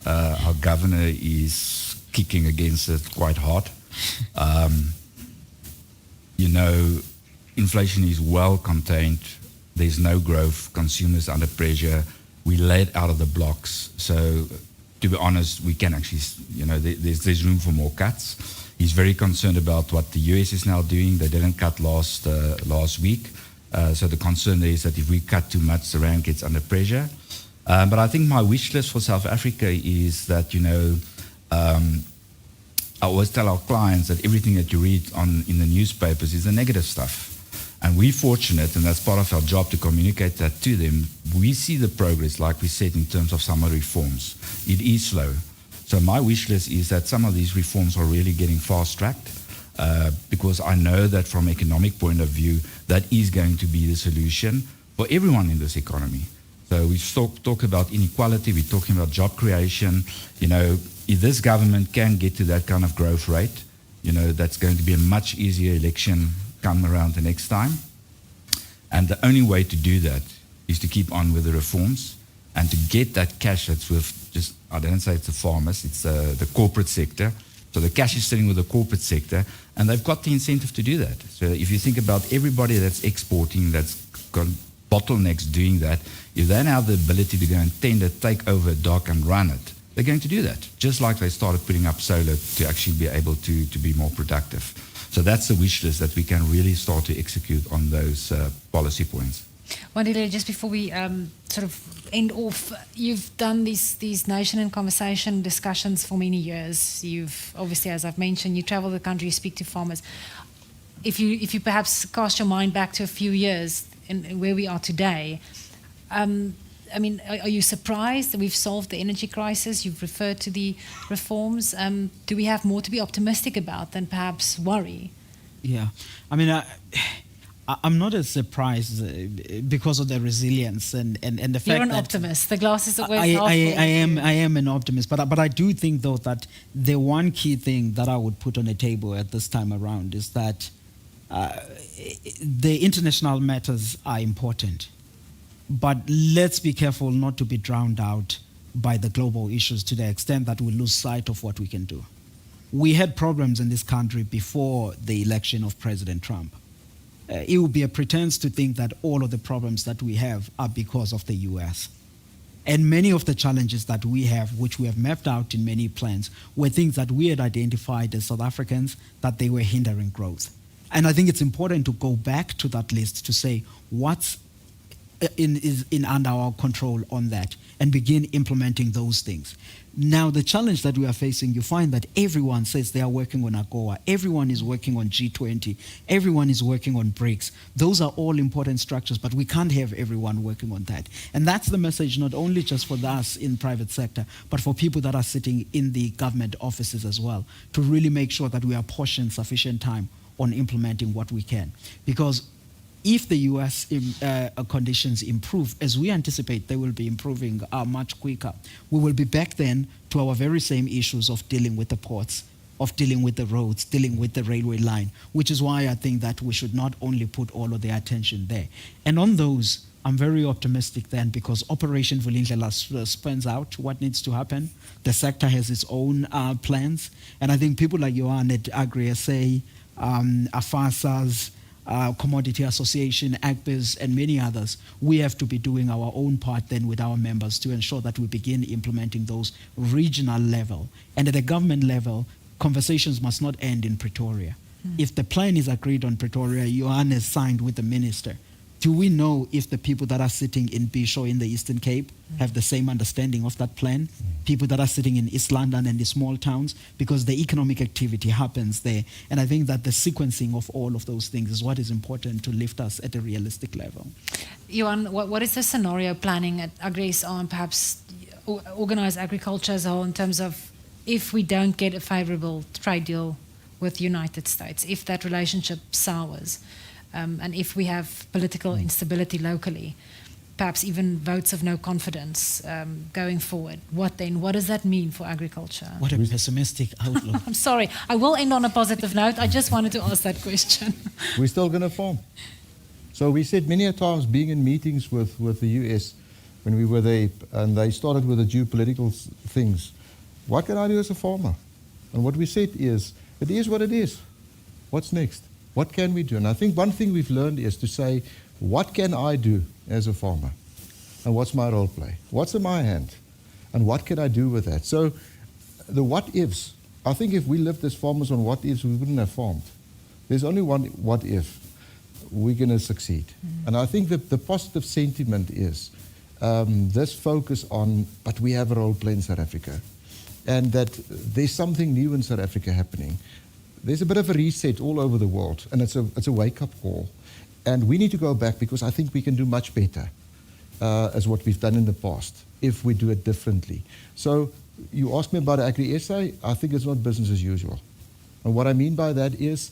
H: Our governor is kicking against it quite hard. Inflation is well contained. There's no growth. Consumers under pressure. We laid out of the blocks. So, to be honest, we can actually, there's room for more cuts. He's very concerned about what the US is now doing. They didn't cut last week. So the concern there is that if we cut too much, the rand gets under pressure. But I think my wish list for South Africa is that, I always tell our clients that everything that you read in the newspapers is the negative stuff. And we're fortunate, and that's part of our job to communicate that to them. We see the progress, like we said, in terms of some of the reforms. It is slow. So my wish list is that some of these reforms are really getting fast-tracked, because I know that from an economic point of view, that is going to be the solution for everyone in this economy. So we talk about inequality, we're talking about job creation. If this government can get to that kind of growth rate, that's going to be a much easier election come around the next time. And the only way to do that is to keep on with the reforms and to get that cash that's with just, I don't say it's the farmers, it's the corporate sector. So the cash is sitting with the corporate sector, and they've got the incentive to do that. So if you think about everybody that's exporting, that's got bottlenecks doing that, if they now have the ability to go and tender, take over a dock and run it, they're going to do that, just like they started putting up solar to actually be able to be more productive. So that's the wish list, that we can really start to execute on those policy points.
F: Wandile, just before we sort of end off, you've done these nation and conversation discussions for many years. You've obviously, as I've mentioned, you travel the country, you speak to farmers. If you perhaps cast your mind back to a few years and where we are today, are you surprised that we've solved the energy crisis? You've referred to the reforms. Do we have more to be optimistic about than perhaps worry?
I: Yeah, I'm not as surprised because of the resilience and the fact that...
F: You're an optimist. The glass is always half full.
I: I am an optimist, but I do think, though, that the one key thing that I would put on the table at this time around is that the international matters are important. But let's be careful not to be drowned out by the global issues to the extent that we lose sight of what we can do. We had problems in this country before the election of President Trump. It would be a pretense to think that all of the problems that we have are because of the US. And many of the challenges that we have, which we have mapped out in many plans, were things that we had identified as South Africans that they were hindering growth. And I think it's important to go back to that list to say what's in under our control on that and begin implementing those things. Now, the challenge that we are facing, you find that everyone says they are working on AGOA, everyone is working on G20, everyone is working on BRICS. Those are all important structures, but we can't have everyone working on that. And that's the message not only just for us in private sector, but for people that are sitting in the government offices as well, to really make sure that we apportion sufficient time on implementing what we can. Because if the US conditions improve, as we anticipate they will be improving much quicker, we will be back then to our very same issues of dealing with the ports, of dealing with the roads, dealing with the railway line, which is why I think that we should not only put all of the attention there. And on those, I'm very optimistic then, because Operation Vulindlela spends out what needs to happen. The sector has its own plans. And I think people like Johan at Agri-SA, AFASA's, Commodity Association, AGBIS, and many others, we have to be doing our own part then with our members to ensure that we begin implementing those regional level. And at the government level, conversations must not end in Pretoria. If the plan is agreed on Pretoria, Johan has signed with the minister. Do we know if the people that are sitting in Bisho in the Eastern Cape have the same understanding of that plan? People that are sitting in East London and the small towns, because the economic activity happens there. And I think that the sequencing of all of those things is what is important to lift us at a realistic level.
F: Johan, what is the scenario planning at Agri-SA on perhaps organized agriculture as a whole in terms of if we don't get a favorable trade deal with the United States, if that relationship sours, and if we have political instability locally, perhaps even votes of no confidence going forward, what then? What does that mean for agriculture?
I: What a pessimistic outlook.
F: I'm sorry, I will end on a positive note. I just wanted to ask that question.
J: We're still going to farm. So we said many a times, being in meetings with the US when we were there, and they started with the geopolitical things, what can I do as a farmer? And what we said is, it is what it is. What's next? What can we do? And I think one thing we've learned is to say, what can I do as a farmer? And what's my role play? What's in my hand? And what can I do with that? So the what ifs, I think if we lived as farmers on what ifs, we wouldn't have farmed. There's only one what if. We're going to succeed. And I think that the positive sentiment is this focus on, but we have a role play in South Africa. And that there's something new in South Africa happening. There's a bit of a reset all over the world, and it's a wake-up call. And we need to go back, because I think we can do much better as what we've done in the past if we do it differently. So you asked me about Agri-SA. I think it's not business as usual. And what I mean by that is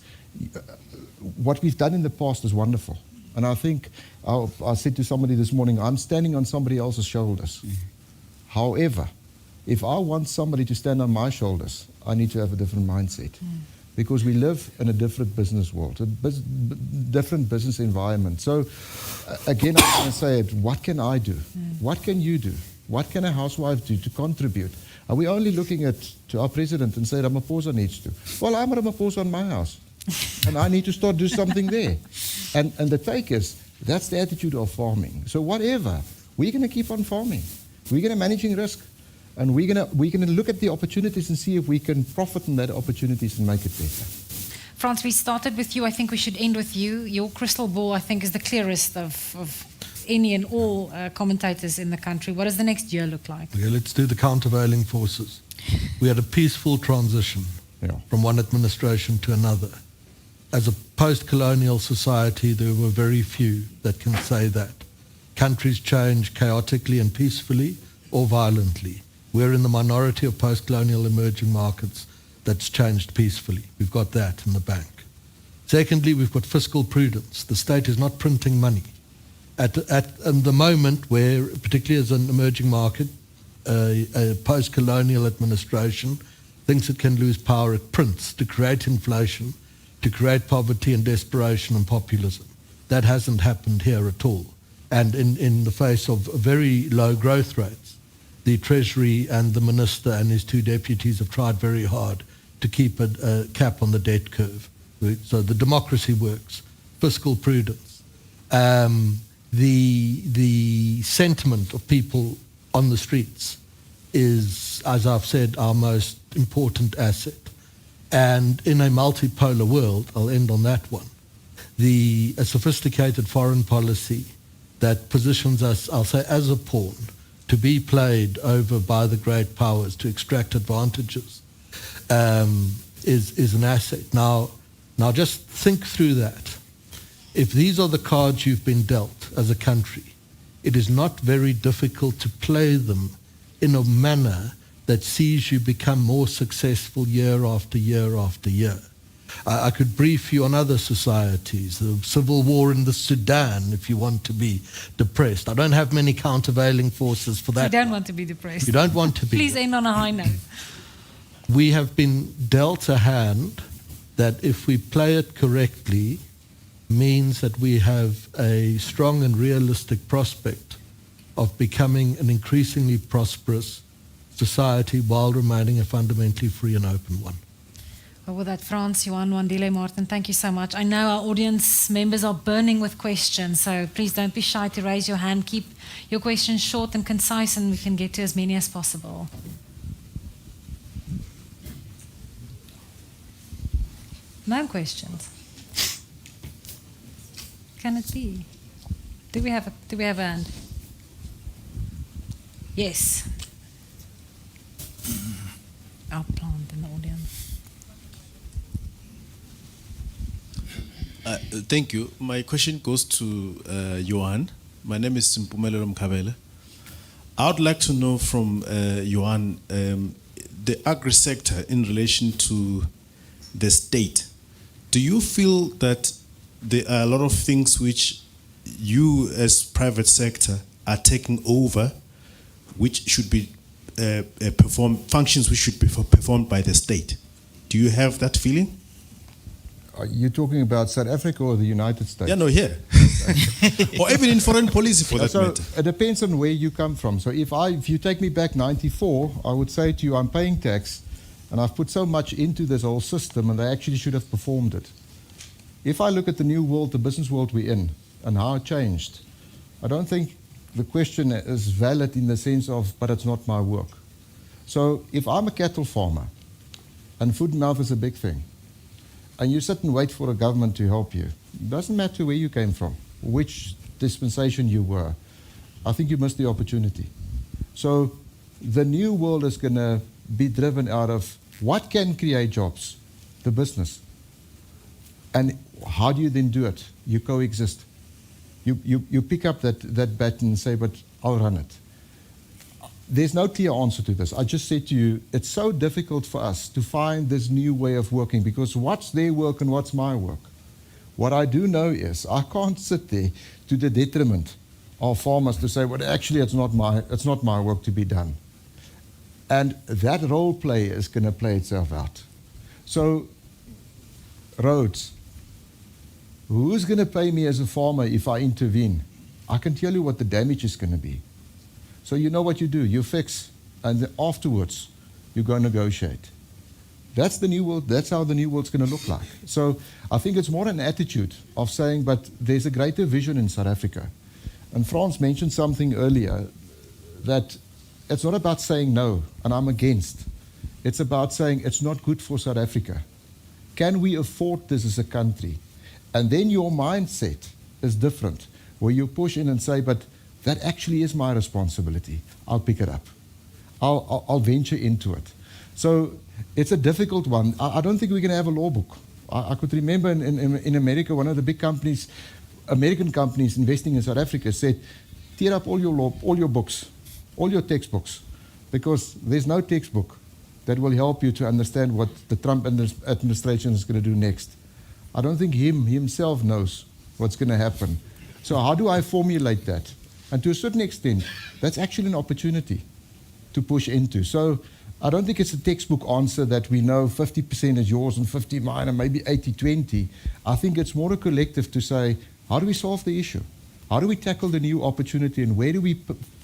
J: what we've done in the past is wonderful. And I think I said to somebody this morning, I'm standing on somebody else's shoulders. However, if I want somebody to stand on my shoulders, I need to have a different mindset. Because we live in a different business world, a different business environment. So, again, I'm going to say it, what can I do? What can you do? What can a housewife do to contribute? Are we only looking to our president and say Ramaphosa needs to? Well, I'm Ramaphosa in my house, and I need to start do something there. And the take is, that's the attitude of farming. So whatever, we're going to keep on farming. We're going to managing risk. And we're gonna look at the opportunities and see if we can profit on that opportunities and make it better.
F: Frans, we started with you. I think we should end with you. Your crystal ball, I think, is the clearest of any and all commentators in the country. What does the next year look like?
G: Okay, let's do the countervailing forces. We had a peaceful transition from one administration to another. As a post-colonial society, there were very few that can say that. Countries change chaotically and peacefully or violently. We're in the minority of post-colonial emerging markets that's changed peacefully. We've got that in the bank. Secondly, we've got fiscal prudence. The state is not printing money. At the moment where, particularly as an emerging market, a post-colonial administration thinks it can lose power, it prints to create inflation, to create poverty and desperation and populism. That hasn't happened here at all. And in the face of very low growth rates, the Treasury and the Minister and his two deputies have tried very hard to keep a cap on the debt curve. So the democracy works. Fiscal prudence. The sentiment of people on the streets is, as I've said, our most important asset. And in a multipolar world, I'll end on that one, a sophisticated foreign policy that positions us, I'll say, as a pawn, to be played over by the great powers to extract advantages is an asset. Now just think through that. If these are the cards you've been dealt as a country, it is not very difficult to play them in a manner that sees you become more successful year after year after year. I could brief you on other societies, the civil war in the Sudan, if you want to be depressed. I don't have many countervailing forces for that.
F: You don't want to be depressed.
G: You don't want to be.
F: Please end on a high note.
G: We have been dealt a hand that, if we play it correctly, means that we have a strong and realistic prospect of becoming an increasingly prosperous society while remaining a fundamentally free and open one.
F: Well, with that, Frans, Johan, Wandile, Martin, thank you so much. I know our audience members are burning with questions, so please don't be shy to raise your hand. Keep your questions short and concise, and we can get to as many as possible. No questions. Can it be? Do we have a hand? Yes. Our plant in the audience.
K: Thank you. My question goes to Johan. My name is Mpumelelo Mkhabela. I would like to know from Johan the agri sector in relation to the state. Do you feel that there are a lot of things which you as private sector are taking over, which should be functions which should be performed by the state? Do you have that feeling?
J: Are you talking about South Africa or the United States?
K: Yeah, no, here. Or even in foreign policy for that matter.
J: It depends on where you come from. So if you take me back 94, I would say to you, I'm paying tax and I've put so much into this whole system and they actually should have performed it. If I look at the new world, the business world we're in, and how it changed, I don't think the question is valid in the sense of, but it's not my work. So if I'm a cattle farmer, and food and mouth is a big thing, and you sit and wait for a government to help you, it doesn't matter where you came from, which dispensation you were, I think you missed the opportunity. So the new world is going to be driven out of what can create jobs, the business. And how do you then do it? You coexist. You pick up that baton and say, but I'll run it. There's no clear answer to this. I just said to you, it's so difficult for us to find this new way of working because what's their work and what's my work? What I do know is I can't sit there to the detriment of farmers to say, well, actually, it's not my work to be done. And that role play is going to play itself out. So, roads. Who's going to pay me as a farmer if I intervene? I can tell you what the damage is going to be. So you know what you do. You fix, and then afterwards, you go negotiate. That's the new world. That's how the new world's going to look like. So I think it's more an attitude of saying, but there's a greater vision in South Africa. And Frans mentioned something earlier, that it's not about saying no, and I'm against. It's about saying it's not good for South Africa. Can we afford this as a country? And then your mindset is different, where you push in and say, but that actually is my responsibility. I'll pick it up. I'll venture into it. So it's a difficult one. I don't think we're going to have a law book. I could remember in America, one of the big companies, American companies investing in South Africa said, tear up all your books, all your textbooks, because there's no textbook that will help you to understand what the Trump administration is going to do next. I don't think himself knows what's going to happen. So how do I formulate that? And to a certain extent, that's actually an opportunity to push into. So I don't think it's a textbook answer that we know 50% is yours and 50% mine and maybe 80-20. I think it's more a collective to say, how do we solve the issue? How do we tackle the new opportunity and where do we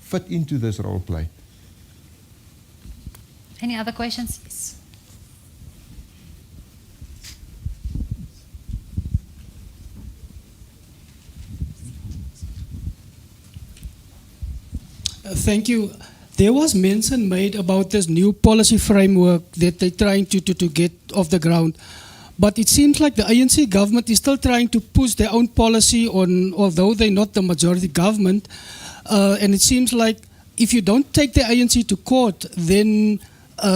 J: fit into this role play?
F: Any other questions? Yes.
L: Thank you. There was mention made about this new policy framework that they're trying to get off the ground. But it seems like the ANC government is still trying to push their own policy on, although they're not the majority government. And it seems like if you don't take the ANC to court, then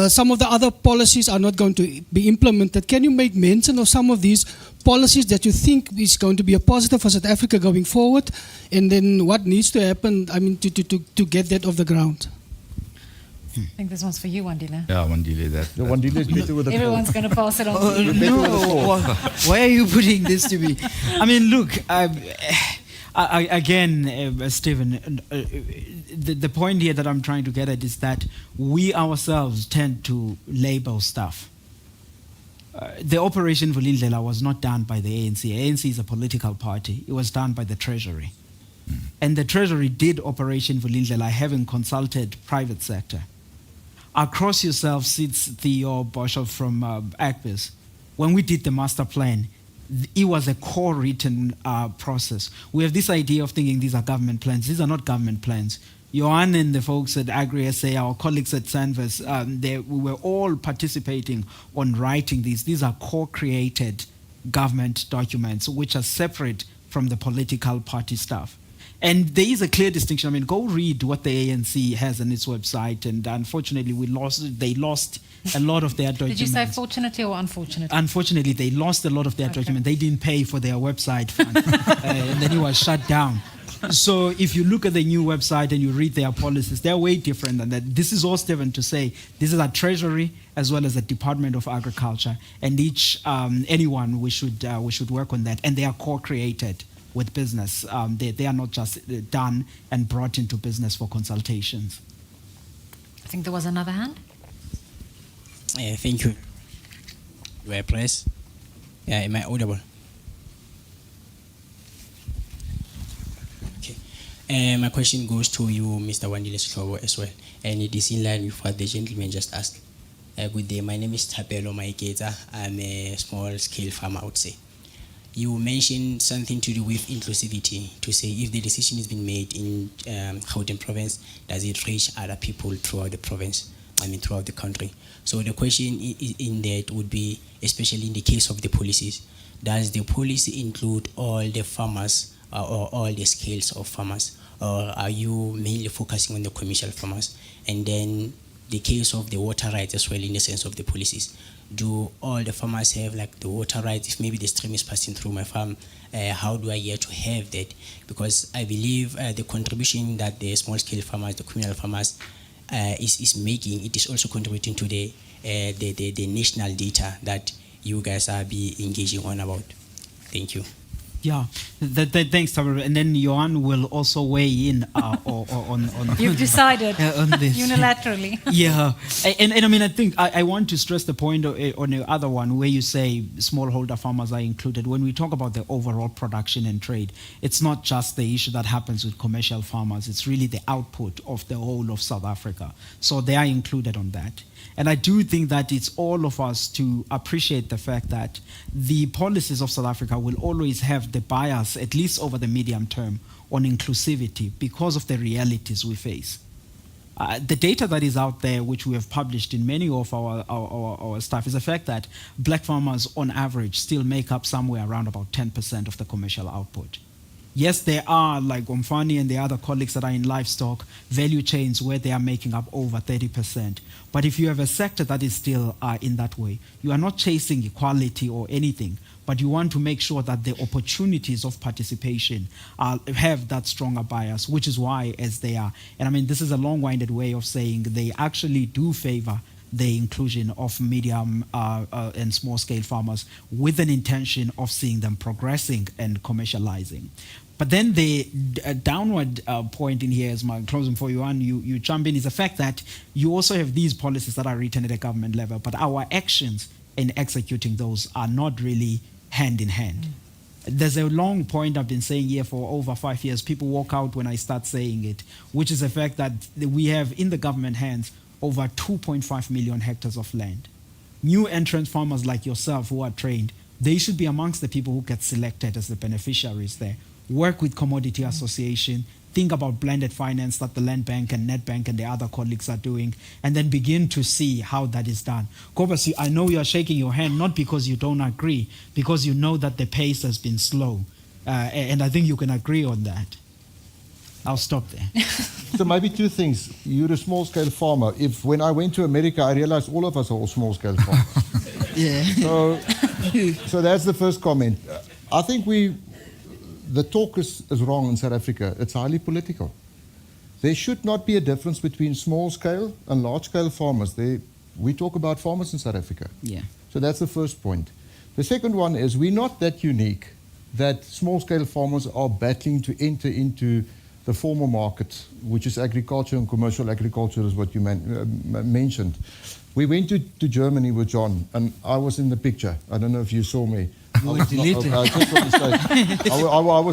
L: some of the other policies are not going to be implemented. Can you make mention of some of these policies that you think is going to be a positive for South Africa going forward? And then what needs to happen, I mean, to get that off the ground?
F: I think this one's for you, Wandile.
H: Yeah, Wandile, that.
J: The Wandile is better with the
F: Everyone's going to pass it on to you.
I: No, why are you putting this to me? I mean, look, again, Stephen, the point here that I'm trying to get at is that we ourselves tend to label stuff. The Operation Vulindlela was not done by the ANC. ANC is a political party. It was done by the Treasury. And the Treasury did Operation Vulindlela having consulted private sector. Across yourself sits Theo Boshoff from ACBIS. When we did the master plan, it was a core-written process. We have this idea of thinking these are government plans. These are not government plans. Johan and the folks at Agri-SA, our colleagues at Sanvas, we were all participating on writing these. These are co-created government documents which are separate from the political party stuff. And there is a clear distinction. I mean, go read what the ANC has on its website, and unfortunately they lost a lot of their documents.
F: Did you say fortunately or unfortunately?
I: Unfortunately, they lost a lot of their documents. They didn't pay for their website fund, and then it was shut down. So if you look at the new website and you read their policies, they're way different than that. This is all Stephen to say. This is a Treasury as well as the Department of Agriculture, and anyone we should work on that. And they are co-created with business. They are not just done and brought into business for consultations.
F: I think there was another hand.
M: Thank you. Do I press? Yeah, am I audible? Okay. My question goes to you, Mr. Wandile Sihlobo, as well, and it is in line with what the gentleman just asked. Good day. My name is Tapelo Maiketa. I'm a small-scale farmer, I would say. You mentioned something to do with inclusivity, to say if the decision has been made in Gauteng province, does it reach other people throughout the province? Throughout the country. So the question in that would be, especially in the case of the policies, does the policy include all the farmers or all the scales of farmers, or are you mainly focusing on the commercial farmers? And then the case of the water rights as well, in the sense of the policies, do all the farmers have like the water rights? If maybe the stream is passing through my farm, how do I get to have that? Because I believe the contribution that the small scale farmers, the communal farmers, is making, it is also contributing to the national data that you guys are engaging on about. Thank you.
I: Yeah, thanks, Tabar. And then Johan will also weigh in on
F: You've decided
I: on this.
F: unilaterally.
I: Yeah, and I think I want to stress the point on the other one where you say smallholder farmers are included. When we talk about the overall production and trade, it's not just the issue that happens with commercial farmers. It's really the output of the whole of South Africa. So they are included on that. And I do think that it's all of us to appreciate the fact that the policies of South Africa will always have the bias, at least over the medium term, on inclusivity because of the realities we face. The data that is out there, which we have published in many of our stuff, is the fact that black farmers on average still make up somewhere around about 10% of the commercial output. Yes, there are, like Omfani and the other colleagues that are in livestock, value chains where they are making up over 30%. But if you have a sector that is still in that way, you are not chasing equality or anything, but you want to make sure that the opportunities of participation have that stronger bias, which is why as they are. And this is a long-winded way of saying they actually do favor the inclusion of medium and small-scale farmers with an intention of seeing them progressing and commercializing. But then the downward point in here, as my closing for you, and you jump in, is the fact that you also have these policies that are written at a government level, but our actions in executing those are not really hand in hand. There's a long point I've been saying here for over 5 years. People walk out when I start saying it, which is the fact that we have in the government hands over 2.5 million hectares of land. New entrant farmers like yourself who are trained, they should be amongst the people who get selected as the beneficiaries there. Work with Commodity Association, think about blended finance that the Land Bank and Nedbank and the other colleagues are doing, and then begin to see how that is done. Kobus, I know you are shaking your hand, not because you don't agree, because you know that the pace has been slow. And I think you can agree on that. I'll stop there.
J: So maybe two things. You're a small-scale farmer. When I went to America, I realized all of us are all small-scale farmers.
I: Yeah.
J: So that's the first comment. I think the talk is wrong in South Africa. It's highly political. There should not be a difference between small-scale and large-scale farmers. We talk about farmers in South Africa.
I: Yeah.
J: So that's the first point. The second one is we're not that unique that small-scale farmers are battling to enter into the formal market, which is agriculture and commercial agriculture, is what you mentioned. We went to Germany with John, and I was in the picture. I don't know if you saw me. I was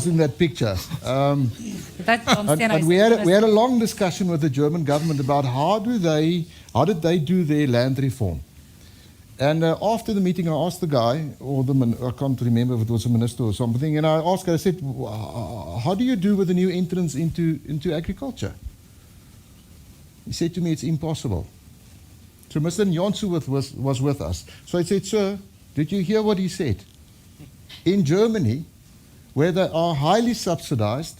J: in that picture. And we had a long discussion with the German government about how did they do their land reform. And after the meeting, I asked the guy, I can't remember if it was a minister or something, and I asked her, I said, how do you do with the new entrance into agriculture? He said to me, it's impossible. So Mr. Njonsu was with us. So I said, sir, did you hear what he said? In Germany, where they are highly subsidized,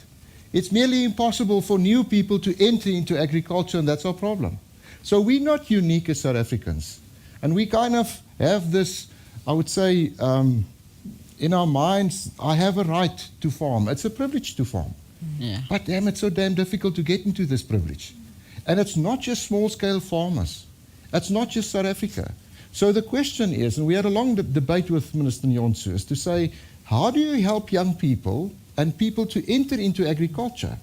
J: it's merely impossible for new people to enter into agriculture, and that's our problem. So we're not unique as South Africans. And we kind of have this, I would say, in our minds, I have a right to farm. It's a privilege to farm.
I: Yeah.
J: But damn, it's so damn difficult to get into this privilege. And it's not just small-scale farmers. It's not just South Africa. So the question is, and we had a long debate with Minister Nyonsu, is to say, how do you help young people and people to enter into agriculture?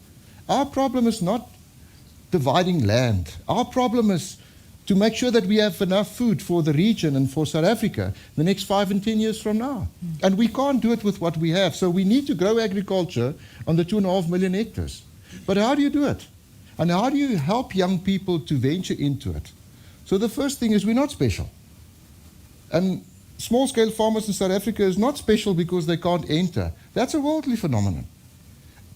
J: Our problem is not dividing land. Our problem is to make sure that we have enough food for the region and for South Africa the next 5 and 10 years from now. And we can't do it with what we have. So we need to grow agriculture on the 2.5 million hectares. But how do you do it? And how do you help young people to venture into it? So the first thing is we're not special. And small-scale farmers in South Africa is not special because they can't enter. That's a worldly phenomenon.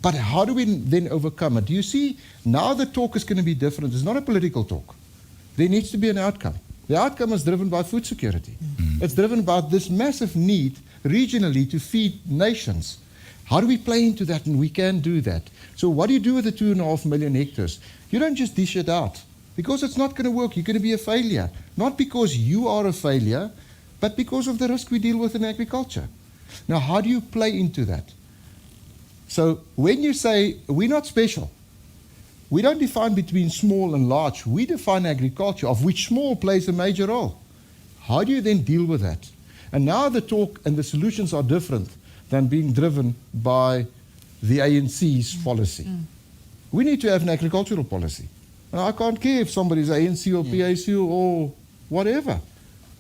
J: But how do we then overcome it? You see, now the talk is going to be different. It's not a political talk. There needs to be an outcome. The outcome is driven by food security. It's driven by this massive need regionally to feed nations. How do we play into that? And we can do that. So what do you do with the 2.5 million hectares? You don't just dish it out because it's not going to work. You're going to be a failure. Not because you are a failure, but because of the risk we deal with in agriculture. Now, how do you play into that? So when you say we're not special, we don't define between small and large. We define agriculture, of which small plays a major role. How do you then deal with that? And now the talk and the solutions are different than being driven by the ANC's policy. We need to have an agricultural policy. Now, I can't care if somebody's ANC or PAC or whatever.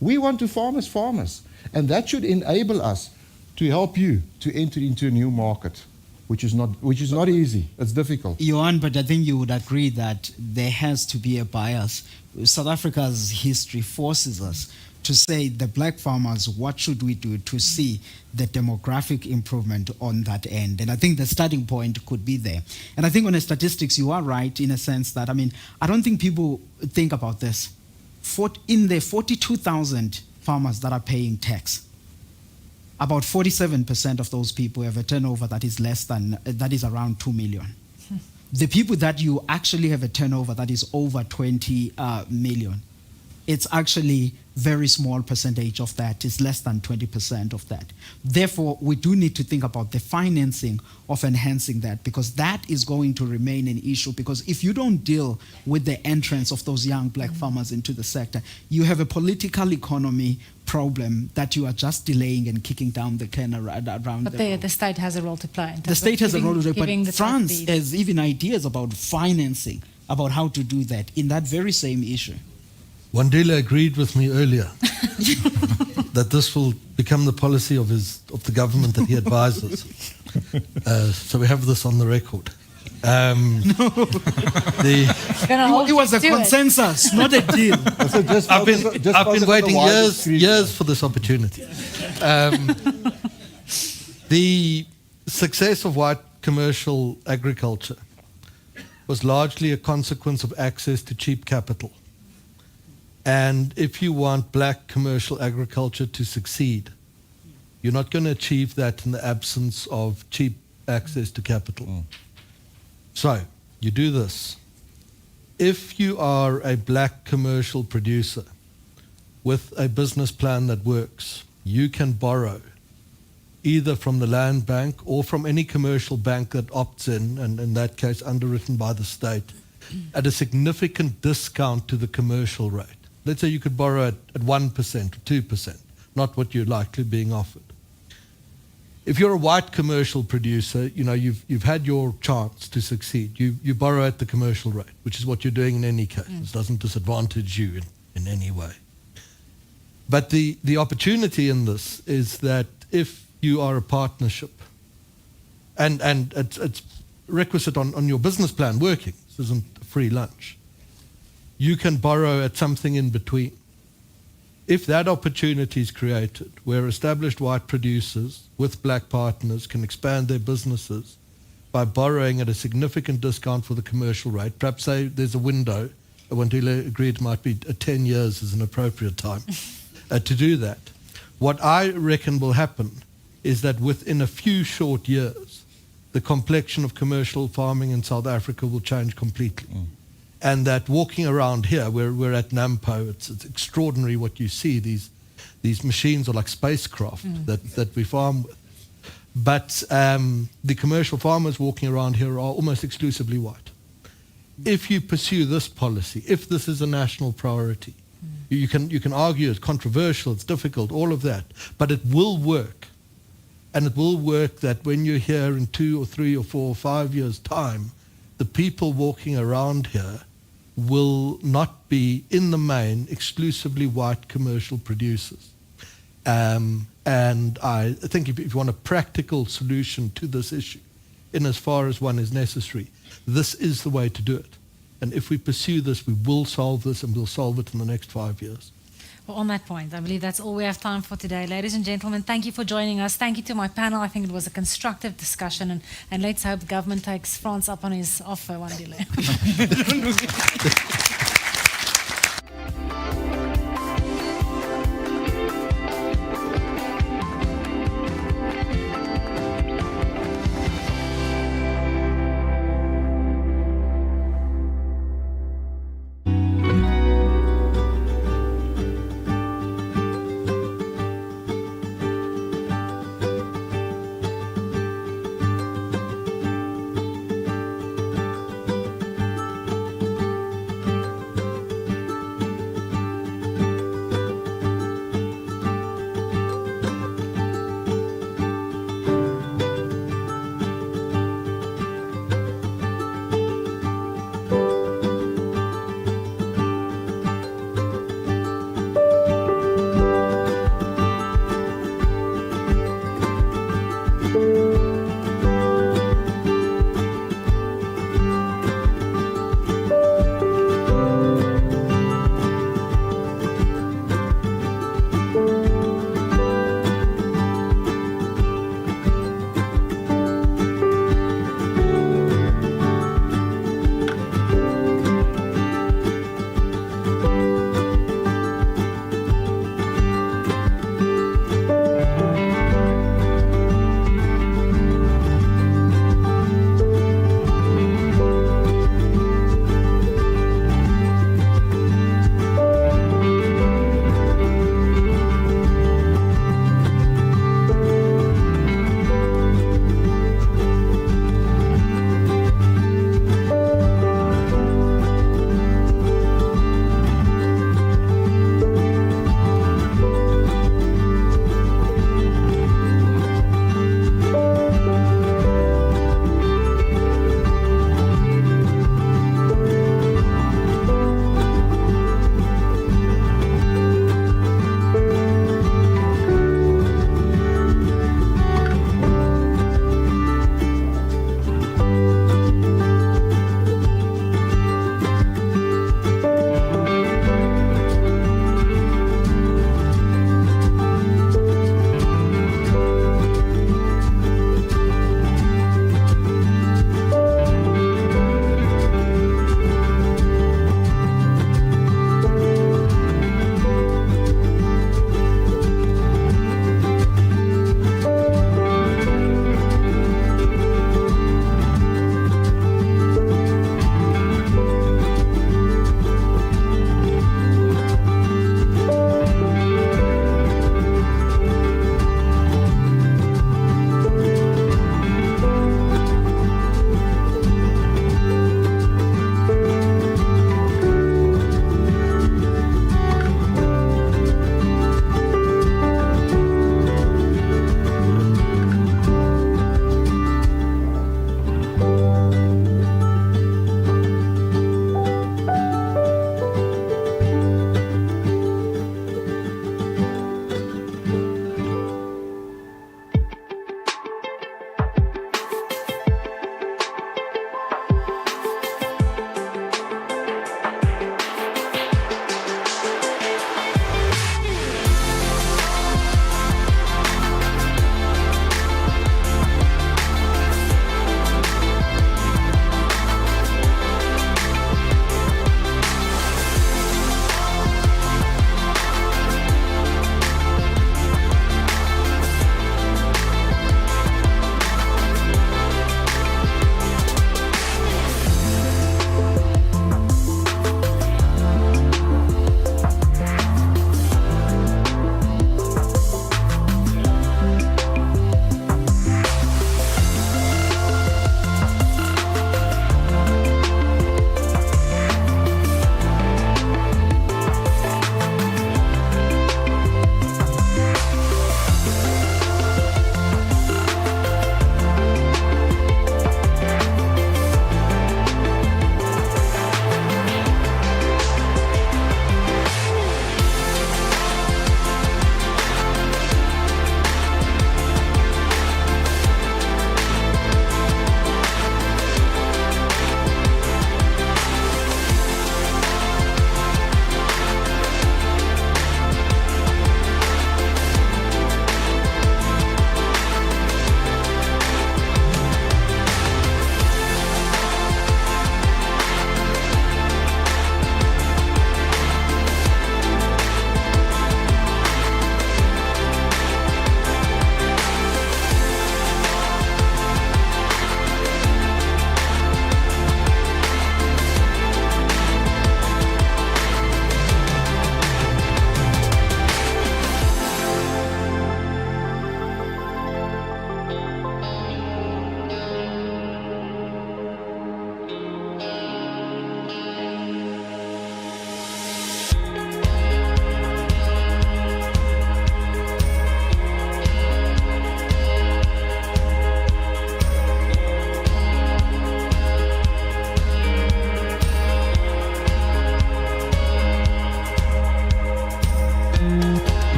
J: We want to farm as farmers. And that should enable us to help you to enter into a new market, which is not easy. It's difficult.
I: Johan, but I think you would agree that there has to be a bias. South Africa's history forces us to say, the black farmers, what should we do to see the demographic improvement on that end? And I think the starting point could be there. And I think on the statistics, you are right in a sense that, I don't think people think about this. In the 42,000 farmers that are paying tax, about 47% of those people have a turnover that is around 2 million. The people that you actually have a turnover that is over 20 million, it's actually very small percentage of that. It's less than 20% of that. Therefore, we do need to think about the financing of enhancing that, because that is going to remain an issue. Because if you don't deal with the entrance of those young black farmers into the sector, you have a political economy problem that you are just delaying and kicking down the can around.
F: But the state has a role to play.
I: The state has a role to play, but France has even ideas about financing, about how to do that in that very same issue.
G: Wandile agreed with me earlier that this will become the policy of the government that he advises. So we have this on the record.
I: It was a consensus, not a deal.
J: So
G: I've been waiting years for this opportunity. The success of white commercial agriculture was largely a consequence of access to cheap capital. And if you want black commercial agriculture to succeed, you're not going to achieve that in the absence of cheap access to capital. So, you do this. If you are a black commercial producer with a business plan that works, you can borrow either from the land bank or from any commercial bank that opts in, and in that case underwritten by the state, at a significant discount to the commercial rate. Let's say you could borrow at 1% or 2%, not what you're likely being offered. If you're a white commercial producer, you've had your chance to succeed. You borrow at the commercial rate, which is what you're doing in any case. It doesn't disadvantage you in any way. But the opportunity in this is that if you are a partnership, and it's requisite on your business plan working, this isn't a free lunch, you can borrow at something in between. If that opportunity is created, where established white producers with black partners can expand their businesses by borrowing at a significant discount for the commercial rate, perhaps say there's a window, Wandile agreed it might be 10 years is an appropriate time to do that. What I reckon will happen is that within a few short years, the complexion of commercial farming in South Africa will change completely. And that walking around here, we're at Nampo, it's extraordinary what you see. These machines are like spacecraft that we farm with. But the commercial farmers walking around here are almost exclusively white. If you pursue this policy, if this is a national priority, you can argue it's controversial, it's difficult, all of that, but it will work. And it will work that when you're here in 2 or 3 or 4 or 5 years' time, the people walking around here will not be, in the main, exclusively white commercial producers. And I think if you want a practical solution to this issue, in as far as one is necessary, this is the way to do it. And if we pursue this, we will solve this, and we'll solve it in the next 5 years.
F: Well, on that point, I believe that's all we have time for today. Ladies and gentlemen, thank you for joining us. Thank you to my panel. I think it was a constructive discussion, and let's hope the government takes France up on his offer one day.